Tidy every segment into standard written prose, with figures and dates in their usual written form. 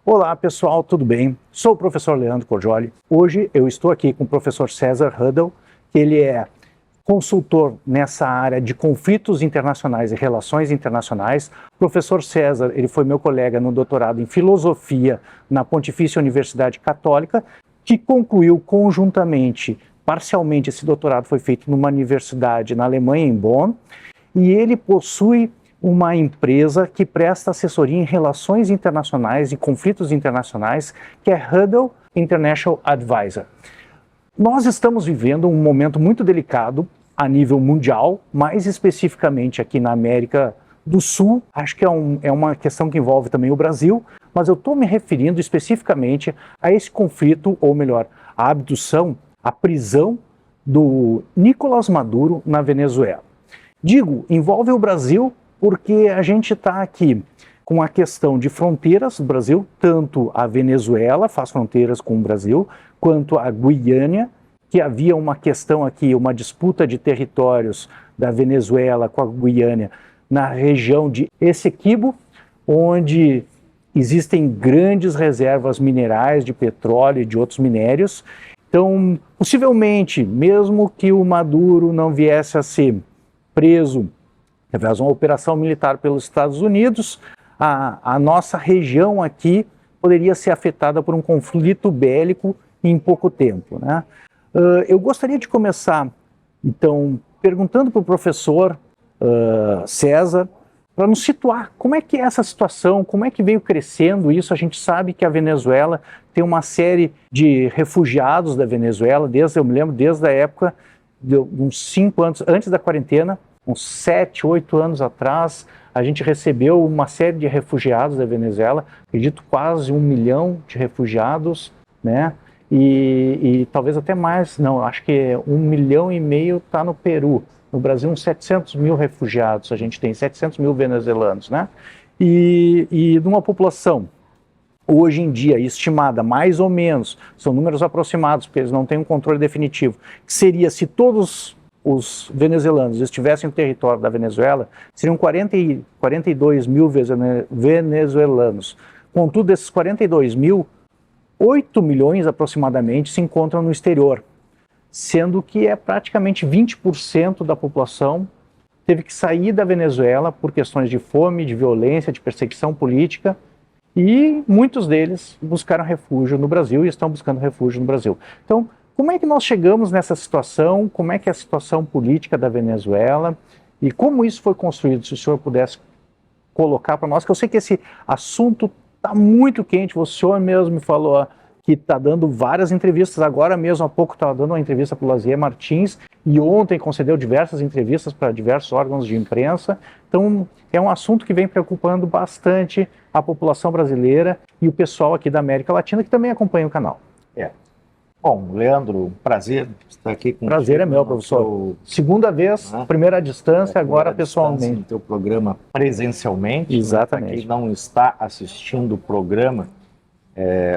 Olá pessoal, tudo bem? Sou o professor Leandro Cordioli. Hoje eu estou aqui com o professor César Huddle, que ele é consultor nessa área de conflitos internacionais e relações internacionais. O professor César, ele foi meu colega no doutorado em filosofia na Pontifícia Universidade Católica, que concluiu conjuntamente, parcialmente esse doutorado foi feito numa universidade na Alemanha, em Bonn, e ele possui uma empresa que presta assessoria em relações internacionais e conflitos internacionais, que é Huddle International Advisor. Nós estamos vivendo um momento muito delicado a nível mundial, mais especificamente aqui na América do Sul. Acho que é uma questão que envolve também o Brasil, mas eu estou me referindo especificamente a esse conflito, ou melhor, a abdução, a prisão do Nicolás Maduro na Venezuela. Digo, envolve o Brasil porque a gente está aqui com a questão de fronteiras do Brasil, tanto a Venezuela faz fronteiras com o Brasil, quanto a Guiana, que havia uma questão aqui, uma disputa de territórios da Venezuela com a Guiana na região de Essequibo, onde existem grandes reservas minerais de petróleo e de outros minérios. Então, possivelmente, mesmo que o Maduro não viesse a ser preso através de uma operação militar pelos Estados Unidos, a nossa região aqui poderia ser afetada por um conflito bélico em pouco tempo, né? Eu gostaria de começar, então, perguntando para o professor César, para nos situar, como é que é essa situação, como é que veio crescendo isso? A gente sabe que a Venezuela tem uma série de refugiados da Venezuela, eu me lembro desde a época, de uns 5 anos, antes da quarentena, uns 7, 8 anos atrás, a gente recebeu uma série de refugiados da Venezuela, acredito quase 1 milhão de refugiados, né? E talvez até mais, não, acho que 1,5 milhão está no Peru. No Brasil, uns 700 mil refugiados, a gente tem 700 mil venezuelanos, né? E numa população, hoje em dia, estimada mais ou menos, são números aproximados, porque eles não têm um controle definitivo, que seria se todos os venezuelanos estivessem no território da Venezuela, seriam 42 mil venezuelanos. Contudo, desses 42 mil, 8 milhões aproximadamente se encontram no exterior, sendo que é praticamente 20% da população teve que sair da Venezuela por questões de fome, de violência, de perseguição política, e muitos deles buscaram refúgio no Brasil e estão buscando refúgio no Brasil. Então, como é que nós chegamos nessa situação? Como é que é a situação política da Venezuela? E como isso foi construído? Se o senhor pudesse colocar para nós, que eu sei que esse assunto está muito quente, o senhor mesmo me falou que está dando várias entrevistas, agora mesmo há pouco estava dando uma entrevista para o Lazier Martins, e ontem concedeu diversas entrevistas para diversos órgãos de imprensa. Então, é um assunto que vem preocupando bastante a população brasileira e o pessoal aqui da América Latina, que também acompanha o canal. Bom, Leandro, prazer estar aqui com você. Prazer é meu, professor. Segunda vez, primeira à distância, agora pessoalmente. No teu programa presencialmente. Exatamente. Para quem não está assistindo o programa,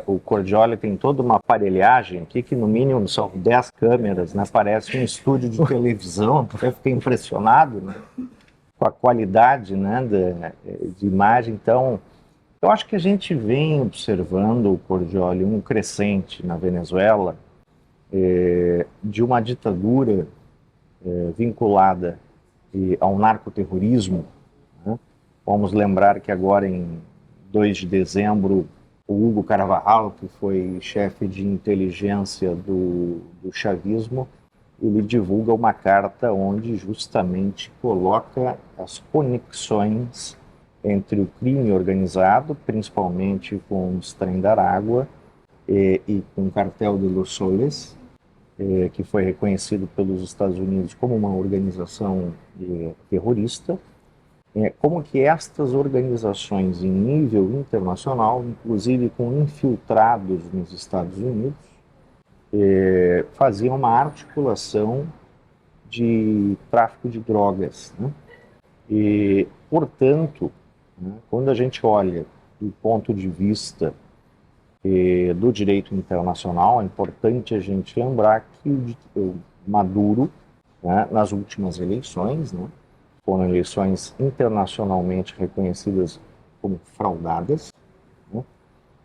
o Cordioli tem toda uma aparelhagem aqui, que no mínimo são 10 câmeras, né? Parece um estúdio de televisão, até fiquei impressionado, né? Com a qualidade, né, de imagem. Então, eu acho que a gente vem observando, Cordioli, um crescente na Venezuela de uma ditadura vinculada ao narcoterrorismo, né? Vamos lembrar que agora, em 2 de dezembro, o Hugo Carvajal, que foi chefe de inteligência do chavismo, ele divulga uma carta onde justamente coloca as conexões entre o crime organizado, principalmente com os Trem da Arágua e com o Cartel de Los Soles, que foi reconhecido pelos Estados Unidos como uma organização terrorista, como que estas organizações em nível internacional, inclusive com infiltrados nos Estados Unidos, faziam uma articulação de tráfico de drogas, né? E, portanto, quando a gente olha do ponto de vista do direito internacional, é importante a gente lembrar que o Maduro, né, nas últimas eleições, né, foram eleições internacionalmente reconhecidas como fraudadas, né,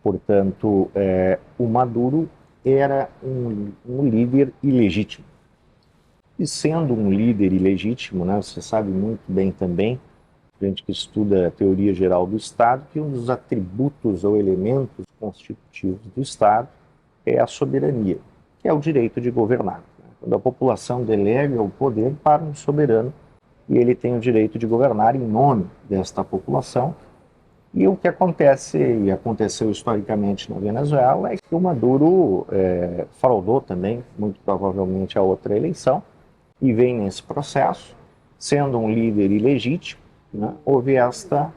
Portanto, o Maduro era um líder ilegítimo. E sendo um líder ilegítimo, né, você sabe muito bem também, gente que estuda a teoria geral do Estado, que um dos atributos ou elementos constitutivos do Estado é a soberania, que é o direito de governar. Quando a população delega o poder para um soberano, e ele tem o direito de governar em nome desta população. E o que acontece, e aconteceu historicamente na Venezuela, é que o Maduro fraudou também, muito provavelmente, a outra eleição, e vem nesse processo, sendo um líder ilegítimo, né, houve esta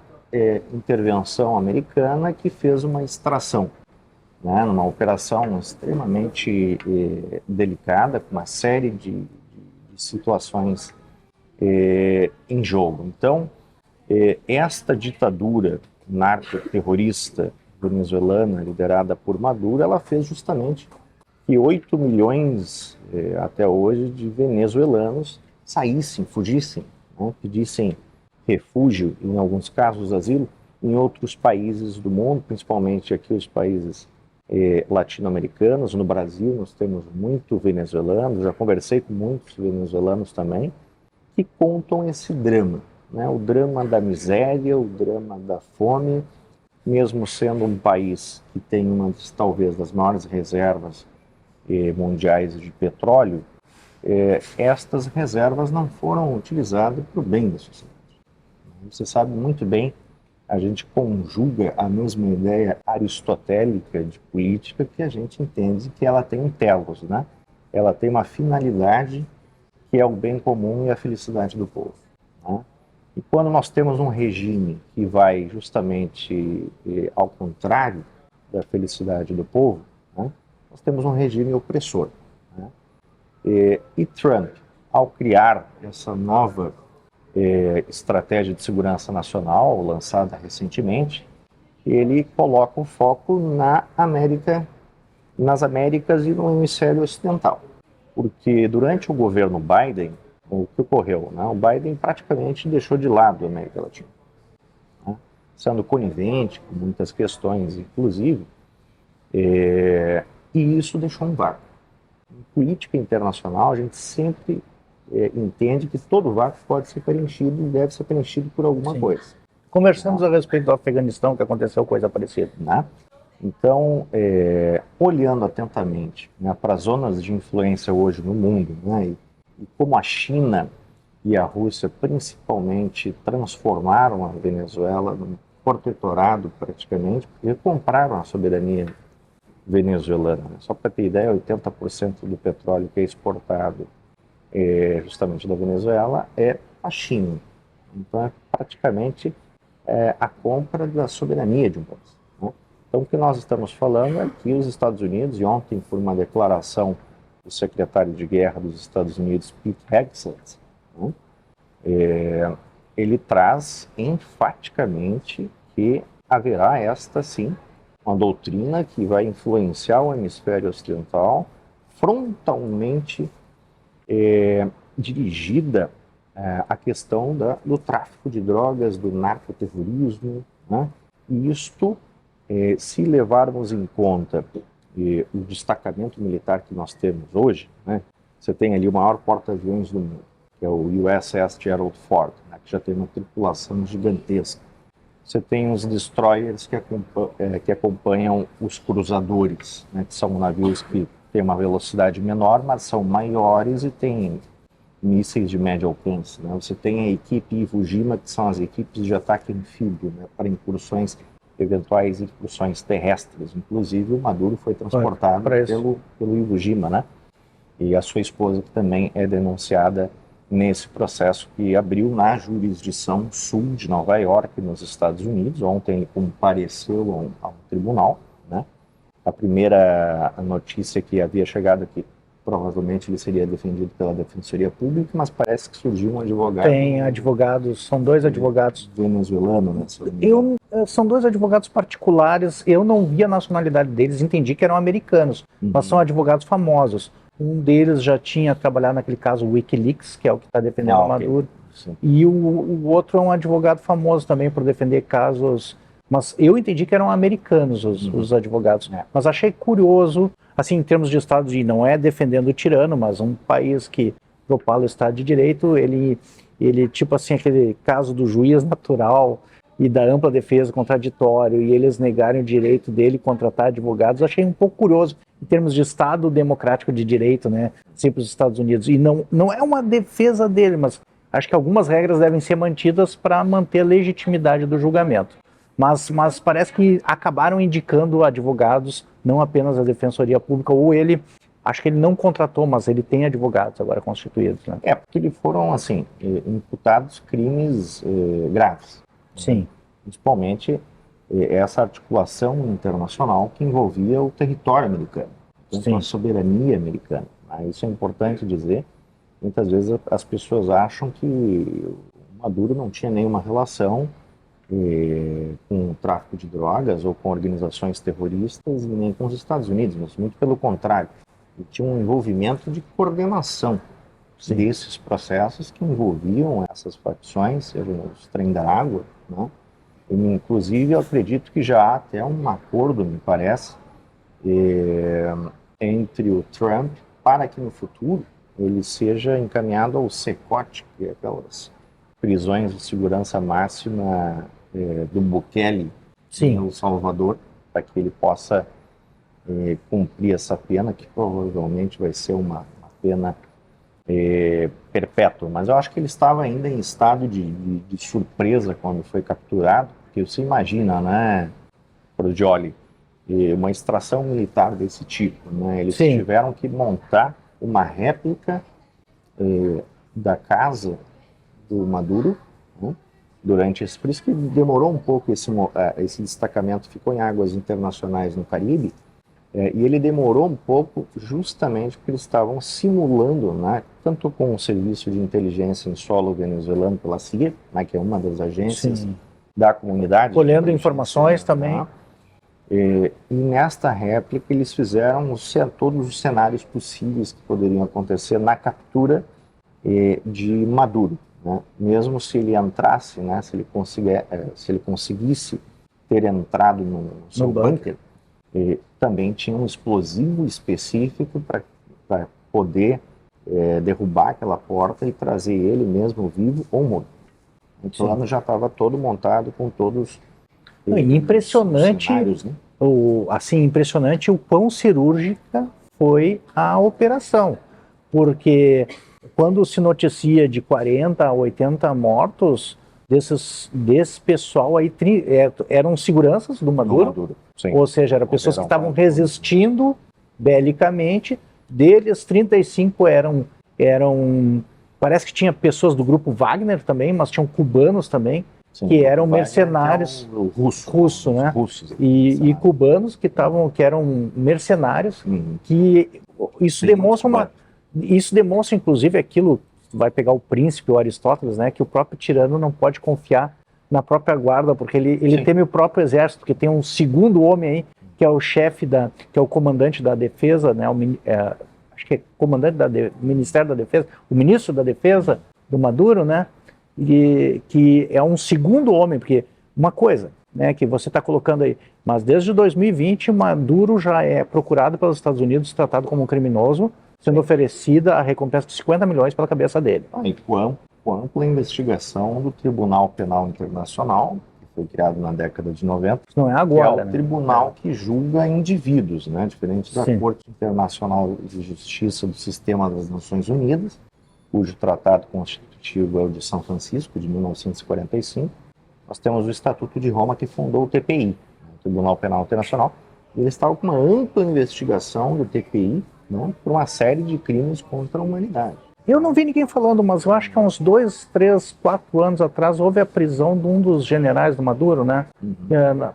intervenção americana que fez uma extração, né, numa operação extremamente delicada, com uma série de situações em jogo. Então, esta ditadura narco-terrorista venezuelana, liderada por Maduro, ela fez justamente que 8 milhões, até hoje, de venezuelanos saíssem, fugissem, né, pedissem refúgio, em alguns casos asilo, em outros países do mundo, principalmente aqui os países latino-americanos. No Brasil nós temos muito venezuelanos, já conversei com muitos venezuelanos também, que contam esse drama, né? O drama da miséria, o drama da fome, mesmo sendo um país que tem talvez das maiores reservas mundiais de petróleo, estas reservas não foram utilizadas para o bem da sociedade. Você sabe muito bem, a gente conjuga a mesma ideia aristotélica de política, que a gente entende que ela tem um telos, né? Ela tem uma finalidade que é o bem comum e a felicidade do povo, né? E quando nós temos um regime que vai justamente ao contrário da felicidade do povo, né, nós temos um regime opressor, né? E Trump, ao criar essa nova estratégia de segurança nacional, lançada recentemente, ele coloca o foco nas Américas e no hemisfério ocidental. Porque durante o governo Biden, o que ocorreu? Né? O Biden praticamente deixou de lado a América Latina, né? Sendo conivente com muitas questões, inclusive, e isso deixou um vácuo. Em política internacional, a gente sempre entende que todo vácuo pode ser preenchido e deve ser preenchido por alguma Sim. coisa. Conversamos a respeito do Afeganistão, que aconteceu coisa parecida. Né? Então, olhando atentamente, né, para as zonas de influência hoje no mundo, né, e como a China e a Rússia principalmente transformaram a Venezuela num protetorado praticamente, porque compraram a soberania venezuelana. Só para ter ideia, 80% do petróleo que é exportado justamente da Venezuela é a China. Então é praticamente a compra da soberania de um país, né? Então o que nós estamos falando é que os Estados Unidos, e ontem por uma declaração do secretário de guerra dos Estados Unidos, Pete Hegseth, né, ele traz enfaticamente que haverá esta sim uma doutrina que vai influenciar o hemisfério ocidental frontalmente dirigida à questão do tráfico de drogas, do narcoterrorismo, né? E isto, se levarmos em conta o destacamento militar que nós temos hoje, né? Você tem ali o maior porta-aviões do mundo, que é o USS Gerald Ford, né? Que já tem uma tripulação gigantesca. Você tem os destroyers que acompanham os cruzadores, né? Que são navios que têm uma velocidade menor, mas são maiores e têm mísseis de médio alcance, né? Você tem a equipe Iwo Jima, que são as equipes de ataque anfíbio, né? Para eventuais incursões terrestres. Inclusive, o Maduro foi transportado pelo Iwo Jima, né? E a sua esposa, que também é denunciada nesse processo que abriu na jurisdição sul de Nova York, nos Estados Unidos. Ontem ele compareceu a um tribunal, né? A primeira notícia que havia chegado aqui, provavelmente ele seria defendido pela Defensoria Pública, mas parece que surgiu um advogado. Tem advogados, são dois advogados. Venezuelano, né? São dois advogados particulares, eu não vi a nacionalidade deles, entendi que eram americanos, mas são advogados famosos. Um deles já tinha trabalhado naquele caso Wikileaks, que é o que está defendendo o Maduro. Sim. E o outro é um advogado famoso também por defender casos Mas eu entendi que eram americanos os advogados. Mas achei curioso, assim, em termos de Estado de não é defendendo o tirano, mas um país que propala o Estado de Direito, ele tipo assim, aquele caso do juiz natural e da ampla defesa contraditório, e eles negarem o direito dele contratar advogados, achei um pouco curioso em termos de Estado democrático de direito, né, sempre os Estados Unidos. E não é uma defesa dele, mas acho que algumas regras devem ser mantidas para manter a legitimidade do julgamento. Mas parece que acabaram indicando advogados, não apenas a Defensoria Pública, ou ele, acho que ele não contratou, mas ele tem advogados agora constituídos. Né? Porque eles foram, assim, imputados crimes graves. Sim. Principalmente essa articulação internacional que envolvia o território americano, a soberania americana. Isso é importante dizer. Muitas vezes as pessoas acham que o Maduro não tinha nenhuma relação com o tráfico de drogas ou com organizações terroristas e nem com os Estados Unidos, mas muito pelo contrário. Ele tinha um envolvimento de coordenação desses processos que envolviam essas facções, seja os trem da água, né? E, inclusive, eu acredito que já há até um acordo, me parece, entre o Trump para que no futuro ele seja encaminhado ao CECOT, que é aquelas prisões de segurança máxima do Bukele em El Salvador, para que ele possa cumprir essa pena, que provavelmente vai ser uma pena perpétua. Mas eu acho que ele estava ainda em estado de surpresa quando foi capturado, porque você imagina, né, Crogioli, uma extração militar desse tipo, né? Eles tiveram que montar uma réplica da casa do Maduro, né? Durante esse, por isso que demorou um pouco esse destacamento, ficou em águas internacionais no Caribe, e ele demorou um pouco justamente porque eles estavam simulando, né, tanto com o serviço de inteligência em solo venezuelano pela CIA, né, que é uma das agências da comunidade. Colhendo informações também. E nesta réplica eles fizeram todos os cenários possíveis que poderiam acontecer na captura de Maduro. Né? Mesmo se ele entrasse, né, se ele conseguisse ter entrado no seu bunker, também tinha um explosivo específico para poder derrubar aquela porta e trazer ele mesmo vivo ou morto. O plano já estava todo montado com todos impressionante, cenários, né? Impressionante o quão cirúrgica foi a operação, porque quando se noticia de 40 a 80 mortos, desse pessoal aí, eram seguranças do Maduro, ou seja, eram pessoas que estavam resistindo belicamente. Deles, 35 eram parece que tinha pessoas do grupo Wagner também, mas tinham cubanos também, que eram mercenários russos, né? E cubanos que eram mercenários, que isso demonstra inclusive aquilo, vai pegar o príncipe, o Aristóteles, né, que o próprio tirano não pode confiar na própria guarda, porque ele teme o próprio exército, porque tem um segundo homem aí, que é o chefe que é o comandante da defesa, né, acho que é comandante do Ministério da Defesa, o ministro da Defesa do Maduro, né, e que é um segundo homem, porque uma coisa, né, que você está colocando aí, mas desde 2020 Maduro já é procurado pelos Estados Unidos, tratado como um criminoso, sendo oferecida a recompensa de 50 milhões pela cabeça dele. E com ampla investigação do Tribunal Penal Internacional, que foi criado na década de 90, não é agora, que é o tribunal que julga indivíduos, né, diferente da Corte Internacional de Justiça do Sistema das Nações Unidas, cujo tratado constitutivo é o de São Francisco, de 1945. Nós temos o Estatuto de Roma, que fundou o TPI, o Tribunal Penal Internacional, e ele estava com uma ampla investigação do TPI, né, por uma série de crimes contra a humanidade. Eu não vi ninguém falando, mas eu acho que há uns 2, 3, 4 anos atrás houve a prisão de um dos generais do Maduro, né,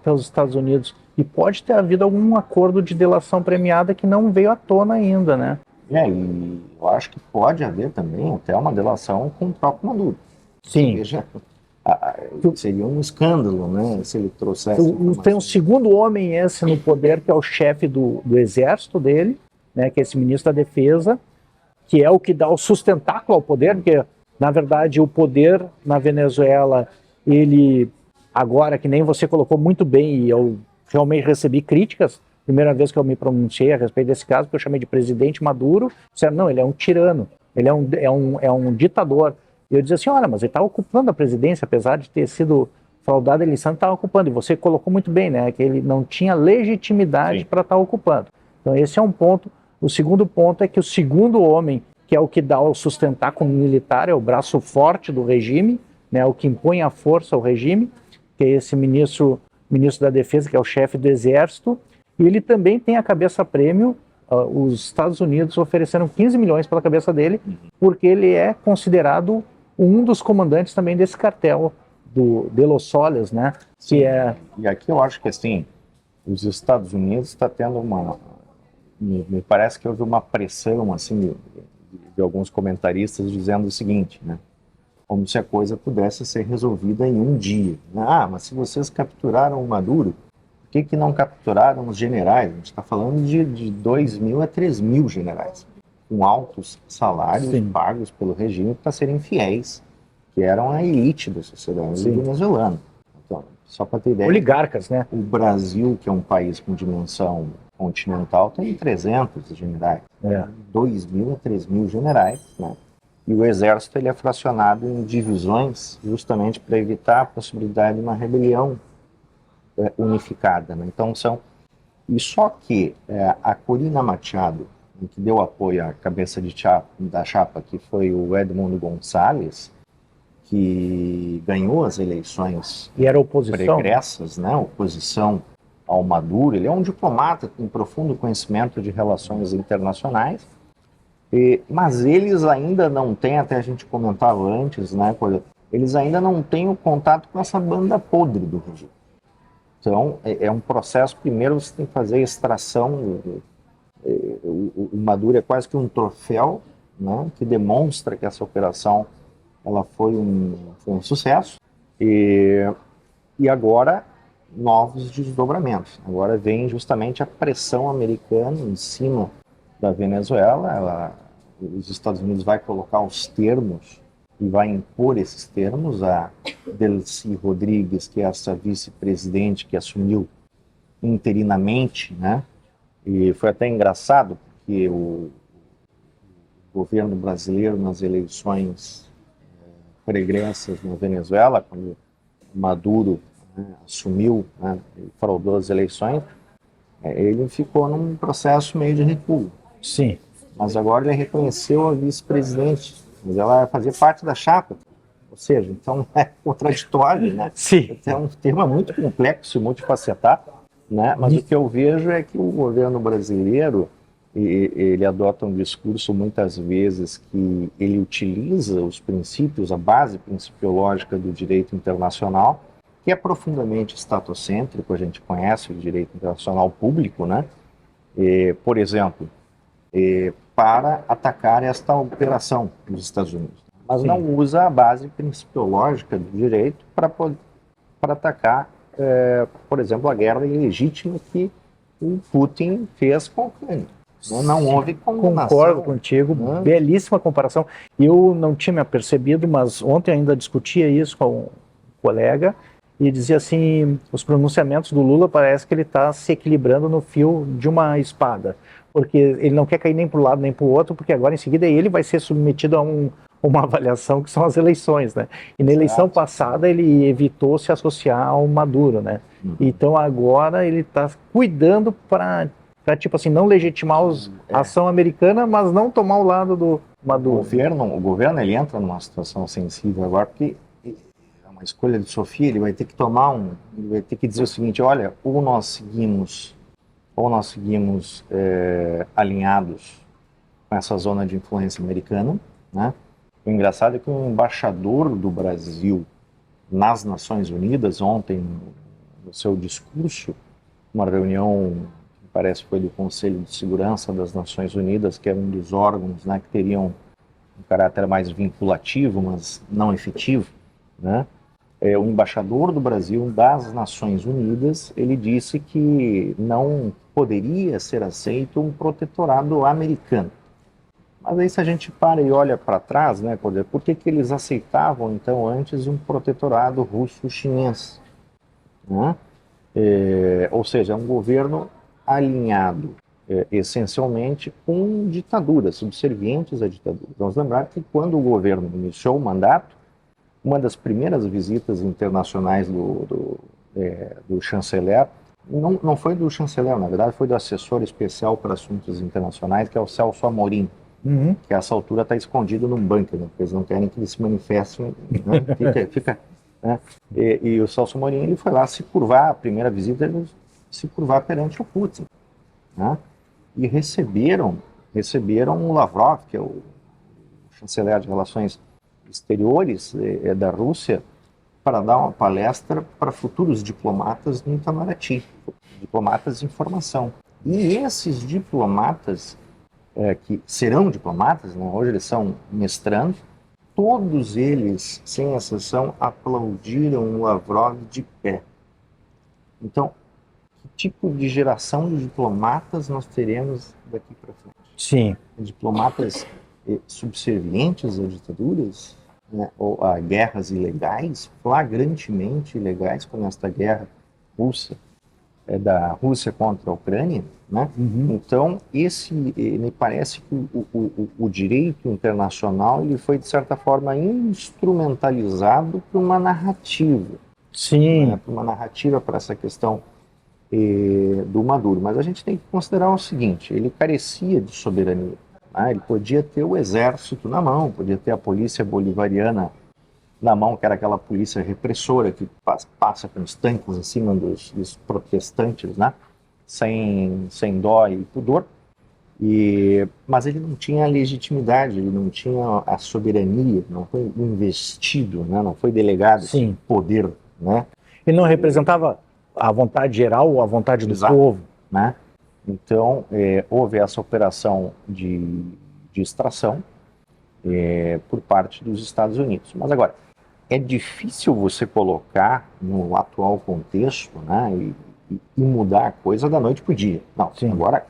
pelos Estados Unidos. E pode ter havido algum acordo de delação premiada que não veio à tona ainda, né? E eu acho que pode haver também até uma delação com o próprio Maduro. Sim. Seja, seria um escândalo, né, se ele trouxesse... Tem um segundo homem esse no poder, que é o chefe do exército dele, né, que é esse ministro da Defesa, que é o que dá o sustentáculo ao poder, porque, na verdade, o poder na Venezuela, ele Agora, que nem você colocou muito bem, e eu realmente recebi críticas, primeira vez que eu me pronunciei a respeito desse caso, que eu chamei de presidente Maduro, disseram, não, ele é um tirano, ele é um ditador. E eu dizia assim, olha, mas ele está ocupando a presidência, apesar de ter sido fraudada a eleição, ele estava ocupando. E você colocou muito bem, né, que ele não tinha legitimidade para estar ocupando. Então esse é um ponto. O segundo ponto é que o segundo homem, que é o que dá o sustentar como militar, é o braço forte do regime, né, o que impõe a força ao regime, que é esse ministro da Defesa, que é o chefe do Exército, e ele também tem a cabeça prêmio. Os Estados Unidos ofereceram 15 milhões pela cabeça dele, porque ele é considerado um dos comandantes também desse cartel de Los Soles, né? Sim. Que é... E aqui eu acho que assim, os Estados Unidos está tendo uma... Me parece que houve uma pressão assim, de alguns comentaristas dizendo o seguinte, né? Como se a coisa pudesse ser resolvida em um dia. Ah, mas se vocês capturaram o Maduro, por que não capturaram os generais? A gente está falando de 2 mil a 3 mil generais, com altos salários pagos pelo regime para serem fiéis, que eram a elite da sociedade venezuelana. Então, só para ter ideia... Oligarcas, né? O Brasil, que é um país com dimensão continental, tem 300 generais. 2 mil a 3 mil generais, né? E o exército ele é fracionado em divisões justamente para evitar a possibilidade de uma rebelião unificada, né? Então e só que a Corina Machado, que deu apoio à cabeça da chapa, que foi o Edmundo Gonçalves, que ganhou as eleições e era oposição, pregressas, né? Oposição ao Maduro. Ele é um diplomata com profundo conhecimento de relações internacionais. Mas eles ainda não têm, até a gente comentava antes, né, eles ainda não têm o contato com essa banda podre do regime. Então, é um processo, primeiro você tem que fazer a extração, o Maduro é quase que um troféu, né, que demonstra que essa operação ela foi um sucesso, e agora novos desdobramentos. Agora vem justamente a pressão americana em cima da Venezuela. Os Estados Unidos vai colocar os termos e vai impor esses termos a Delcy Rodrigues, que é essa vice-presidente que assumiu interinamente, né? E foi até engraçado porque o governo brasileiro nas eleições pregressas na Venezuela, quando Maduro assumiu, né, e fraudou as eleições, ele ficou num processo meio de recuo. Sim. Mas agora ele reconheceu a vice-presidente, mas ela fazia parte da chapa. Ou seja, então é contraditório, né? Sim. É um tema muito complexo e multifacetado, né? Mas o que eu vejo é que o governo brasileiro, ele adota um discurso muitas vezes que ele utiliza os princípios, a base principiológica do direito internacional, que é profundamente estatocêntrico. A gente conhece o direito internacional público, né? Por exemplo, para atacar esta operação dos Estados Unidos. Mas não usa a base principiológica do direito para atacar, por exemplo, a guerra ilegítima que o Putin fez com a Ucrânia. Não houve condenação. Concordo contigo, belíssima comparação. Eu não tinha me apercebido, mas ontem ainda discutia isso com um colega e dizia assim, os pronunciamentos do Lula parece que ele está se equilibrando no fio de uma espada, porque ele não quer cair nem para um lado nem para o outro, porque agora em seguida ele vai ser submetido a uma avaliação que são as eleições, né? E na eleição passada ele evitou se associar ao Maduro, né? Então agora ele está cuidando para tipo assim, não legitimar a ação americana, mas não tomar o lado do Maduro. O governo ele entra numa situação sensível agora, porque é uma escolha de Sofia. Ele vai ter que ele vai ter que dizer o seguinte: olha, ou nós seguimos alinhados com essa zona de influência americana, né? O engraçado é que o embaixador do Brasil nas Nações Unidas, ontem, no seu discurso, uma reunião que parece que foi do Conselho de Segurança das Nações Unidas, que é um dos órgãos, né, que teriam um caráter mais vinculativo, mas não efetivo, né? O embaixador do Brasil das Nações Unidas, ele disse que não poderia ser aceito um protetorado americano. Mas aí se a gente para e olha para trás, né, por que eles aceitavam então antes um protetorado russo-chinês? né? Ou seja, é um governo alinhado essencialmente com ditaduras, subservientes à ditadura. Vamos lembrar que quando o governo iniciou o mandato, uma das primeiras visitas internacionais do chanceler, não foi do chanceler, na verdade foi do assessor especial para assuntos internacionais, que é o Celso Amorim, que a essa altura está escondido num bunker, né, porque eles não querem que ele se manifeste, né, fica né? E o Celso Amorim ele foi lá se curvar, a primeira visita ele se curvar perante o Putin, né? E receberam o Lavrov, que é o chanceler de relações exteriores da Rússia, para dar uma palestra para futuros diplomatas no Itamaraty, diplomatas de informação. E esses diplomatas, que serão diplomatas, né, hoje eles são mestrandos, todos eles, sem exceção, aplaudiram o Lavrov de pé. Então, que tipo de geração de diplomatas nós teremos daqui para frente? Sim. Diplomatas subservientes a ditaduras, né, ou a guerras ilegais, flagrantemente ilegais, como esta guerra russa, da Rússia contra a Ucrânia, né? Então, me parece que o direito internacional ele foi, de certa forma, instrumentalizado para uma narrativa. Sim. Né? Para uma narrativa para essa questão do Maduro. Mas a gente tem que considerar o seguinte, ele carecia de soberania. Né? Ele podia ter o exército na mão, podia ter a polícia bolivariana na mão, que era aquela polícia repressora que passa com os tanques em cima dos protestantes, né? Sem dó e pudor. Mas ele não tinha a legitimidade, ele não tinha a soberania, não foi investido, né? Não foi delegado esse poder. Né? Ele não representava a vontade geral ou a vontade do Exato, povo. Né? Então, houve essa operação de extração por parte dos Estados Unidos. Mas agora, é difícil você colocar no atual contexto, né, e mudar a coisa da noite para o dia. Não, agora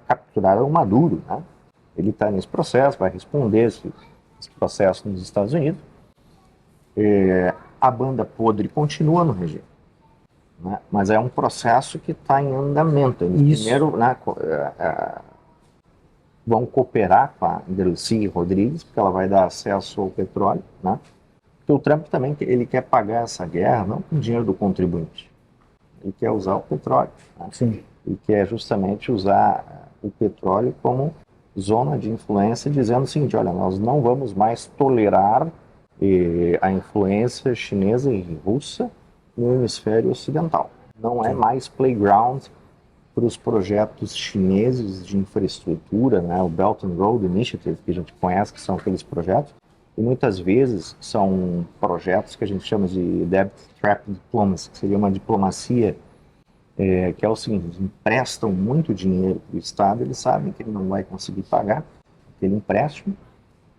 capturaram o Maduro. Né? Ele está nesse processo, vai responder esse processo nos Estados Unidos. A banda podre continua no regime. Né? Mas é um processo que está em andamento. Eles primeiro, né, vão cooperar com a Delcy Rodrigues, porque ela vai dar acesso ao petróleo, né? Porque o Trump também ele quer pagar essa guerra não com dinheiro do contribuinte. Ele quer usar o petróleo. Né? Ele quer justamente usar o petróleo como zona de influência, dizendo o seguinte, olha, nós não vamos mais tolerar a influência chinesa e russa no hemisfério ocidental. Não é mais playground para os projetos chineses de infraestrutura, né? O Belt and Road Initiative, que a gente conhece, que são aqueles projetos, e muitas vezes são projetos que a gente chama de debt trap diplomacy, que seria uma diplomacia que é o seguinte, eles emprestam muito dinheiro para o Estado, eles sabem que ele não vai conseguir pagar aquele empréstimo,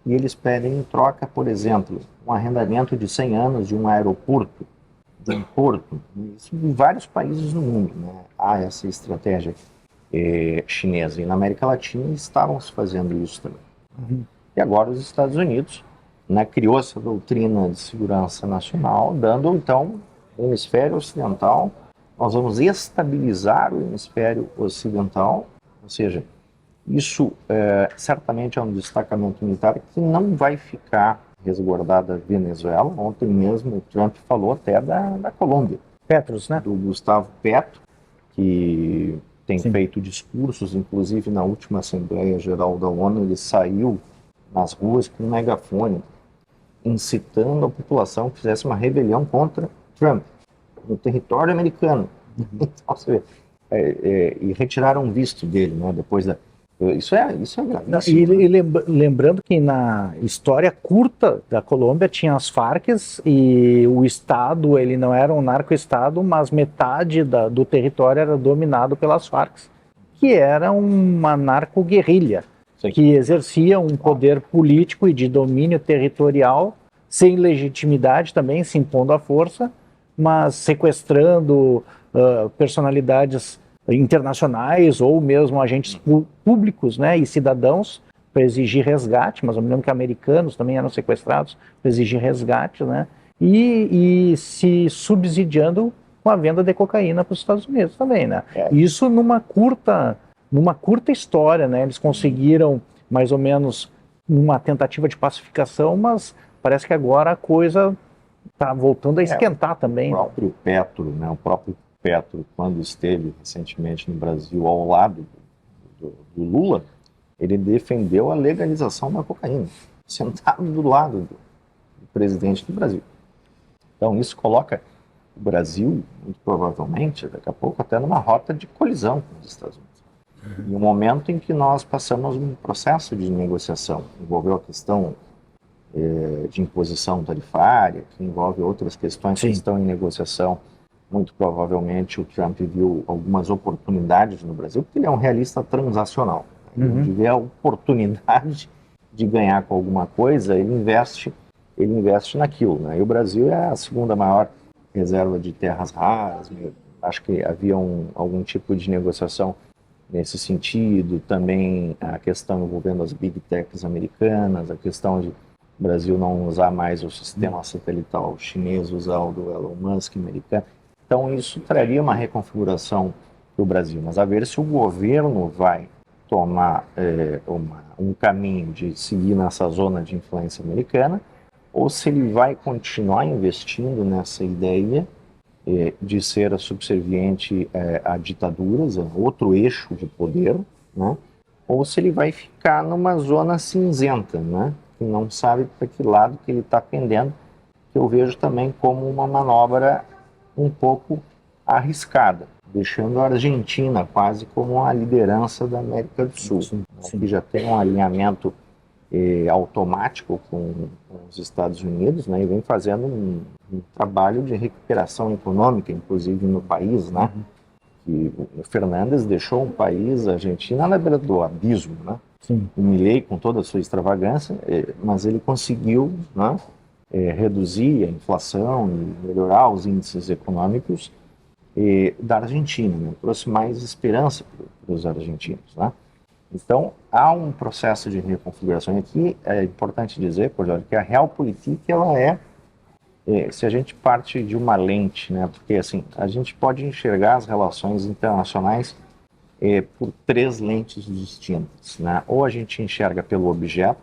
e eles pedem em troca, por exemplo, um arrendamento de 100 anos de um aeroporto, de um porto. Isso em vários países do mundo, né? Há essa estratégia chinesa, e na América Latina estavam se fazendo isso também. E agora os Estados Unidos, né, criou essa doutrina de segurança nacional, dando então o hemisfério ocidental, nós vamos estabilizar o hemisfério ocidental, ou seja, isso certamente é um destacamento militar que não vai ficar resguardada a Venezuela. Ontem mesmo o Trump falou até da Colômbia. Petros, né? Do Gustavo Petro, que tem feito discursos, inclusive na última Assembleia Geral da ONU, ele saiu nas ruas com um megafone, incitando a população que fizesse uma rebelião contra Trump, no território americano. Então, você vê, e retiraram o visto dele, né, depois da... Isso é gravíssimo. E lembrando que na história curta da Colômbia tinha as Farc e o Estado, ele não era um narco-estado, mas metade do território era dominado pelas Farc, que era uma narco-guerrilha, que exercia um poder político e de domínio territorial, sem legitimidade também, se impondo à força, mas sequestrando personalidades internacionais ou mesmo agentes públicos, né, e cidadãos para exigir resgate, mas eu me lembro que americanos também eram sequestrados para exigir resgate, né, e se subsidiando com a venda de cocaína para os Estados Unidos também, né? Isso numa curta história, né? Eles conseguiram mais ou menos uma tentativa de pacificação, mas parece que agora a coisa está voltando a esquentar também. O próprio Petro, quando esteve recentemente no Brasil ao lado do Lula, ele defendeu a legalização da cocaína, sentado do lado do presidente do Brasil. Então isso coloca o Brasil, muito provavelmente, daqui a pouco, até numa rota de colisão com os Estados Unidos. Em um momento em que nós passamos um processo de negociação, envolveu a questão de imposição tarifária, que envolve outras questões que estão em negociação. Muito provavelmente o Trump viu algumas oportunidades no Brasil, porque ele é um realista transacional. Ele vê a oportunidade de ganhar com alguma coisa, ele investe naquilo, né? E o Brasil é a segunda maior reserva de terras raras. Acho que havia algum tipo de negociação nesse sentido. Também a questão envolvendo as big techs americanas, a questão de o Brasil não usar mais o sistema satelital chinês, usar o do Elon Musk americano. Então isso traria uma reconfiguração para o Brasil. Mas a ver se o governo vai tomar um caminho de seguir nessa zona de influência americana, ou se ele vai continuar investindo nessa ideia de ser subserviente a ditaduras, a outro eixo de poder, né? Ou se ele vai ficar numa zona cinzenta, né? Que não sabe para que lado que ele está pendendo, que eu vejo também como uma manobra um pouco arriscada, deixando a Argentina quase como a liderança da América do Sul, né? Que já tem um alinhamento automático com os Estados Unidos, né? E vem fazendo um trabalho de recuperação econômica, inclusive no país, né? Que o Fernandes deixou um país, a Argentina, na beira do abismo, né? O Milei, com toda a sua extravagância, mas ele conseguiu, né, reduzir a inflação e melhorar os índices econômicos da Argentina, né? Trouxe mais esperança para os argentinos, né? Então, há um processo de reconfiguração. E aqui é importante dizer, Cordioli, que a realpolitik, ela se a gente parte de uma lente, né? Porque assim, a gente pode enxergar as relações internacionais por três lentes distintas, né? Ou a gente enxerga pelo objeto,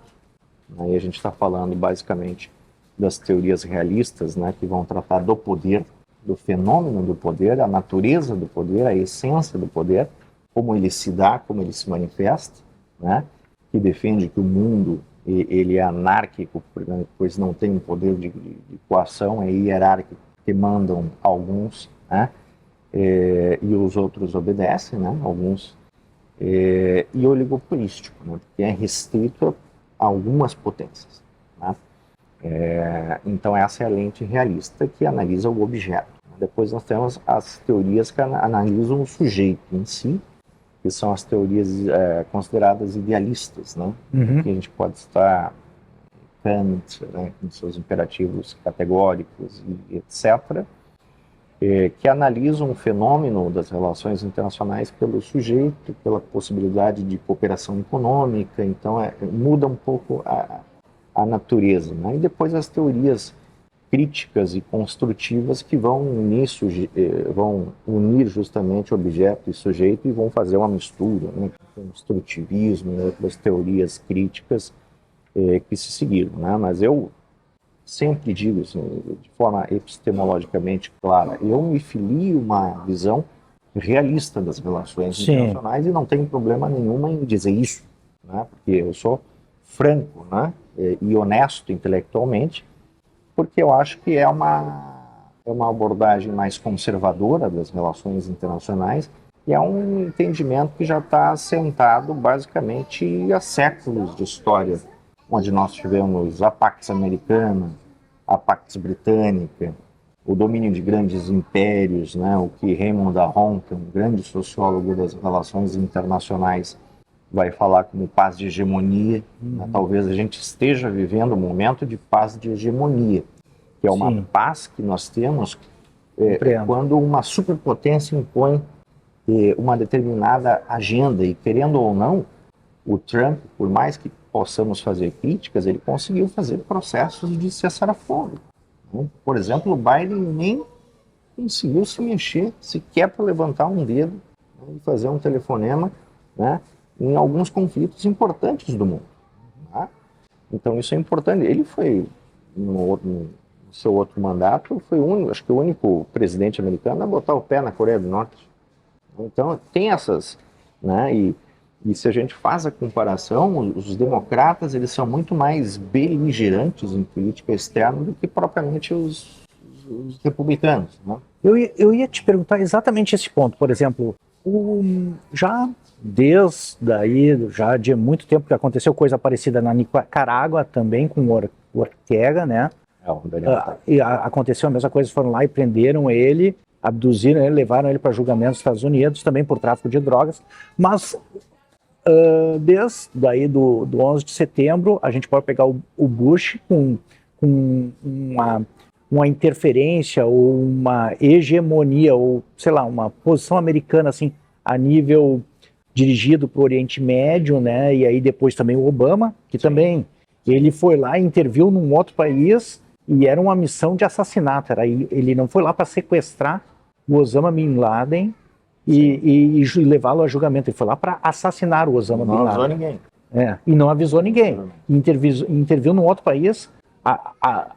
aí a gente está falando basicamente das teorias realistas, né? Que vão tratar do poder, do fenômeno do poder, a natureza do poder, a essência do poder, como ele se dá, como ele se manifesta, né? Que defende que o mundo ele é anárquico, pois não tem um poder de coação, é hierárquico, que mandam alguns, né? E os outros obedecem, né? Alguns, e oligopolístico, né? Que é restrito a algumas potências, né? Então essa é a lente realista que analisa o objeto. Depois nós temos as teorias que analisam o sujeito em si, que são as teorias consideradas idealistas, né? Que a gente pode citar Kant, né, com seus imperativos categóricos e etc., que analisam o fenômeno das relações internacionais pelo sujeito, pela possibilidade de cooperação econômica. Então muda um pouco a natureza, né? E depois as teorias críticas e construtivas que vão unir justamente objeto e sujeito e vão fazer uma mistura, né? Construtivismo e outras teorias críticas que se seguiram, né? Mas eu sempre digo, assim, de forma epistemologicamente clara, eu me filio uma visão realista das relações internacionais e não tenho problema nenhum em dizer isso, né? Porque eu sou franco, né? E honesto intelectualmente, porque eu acho que é uma abordagem mais conservadora das relações internacionais e é um entendimento que já está assentado basicamente há séculos de história, onde nós tivemos a Pax Americana, a Pax Britânica, o domínio de grandes impérios, né? O que Raymond Aron, que é um grande sociólogo das relações internacionais, vai falar como paz de hegemonia. Né? Talvez a gente esteja vivendo um momento de paz de hegemonia, que é uma paz que nós temos quando uma superpotência impõe uma determinada agenda, e querendo ou não, o Trump, por mais que possamos fazer críticas, ele conseguiu fazer processos de cessar-fogo. Né? Por exemplo, o Biden nem conseguiu se mexer sequer para levantar um dedo, né, e fazer um telefonema, né, em alguns conflitos importantes do mundo. Tá? Então isso é importante. Ele foi, no seu outro mandato, foi acho que o único presidente americano a botar o pé na Coreia do Norte. Então tem essas, né, e se a gente faz a comparação, os democratas eles são muito mais beligerantes em política externa do que propriamente os republicanos. Né? Eu ia te perguntar exatamente esse ponto. Por exemplo, já de muito tempo que aconteceu coisa parecida na Nicarágua também com o Ortega, né? Aconteceu a mesma coisa, foram lá e prenderam ele, abduziram ele, levaram ele para julgamento nos Estados Unidos, também por tráfico de drogas, mas desde do 11 de setembro, a gente pode pegar o Bush com uma interferência ou uma hegemonia, ou sei lá, uma posição americana assim, a nível dirigido para o Oriente Médio, né? E aí depois também o Obama, que também ele foi lá e interviu num outro país e era uma missão de assassinato. Ele não foi lá para sequestrar o Osama Bin Laden e levá-lo a julgamento. Ele foi lá para assassinar o Osama Bin Laden. Não avisou ninguém. E não avisou ninguém. Interviu num outro país,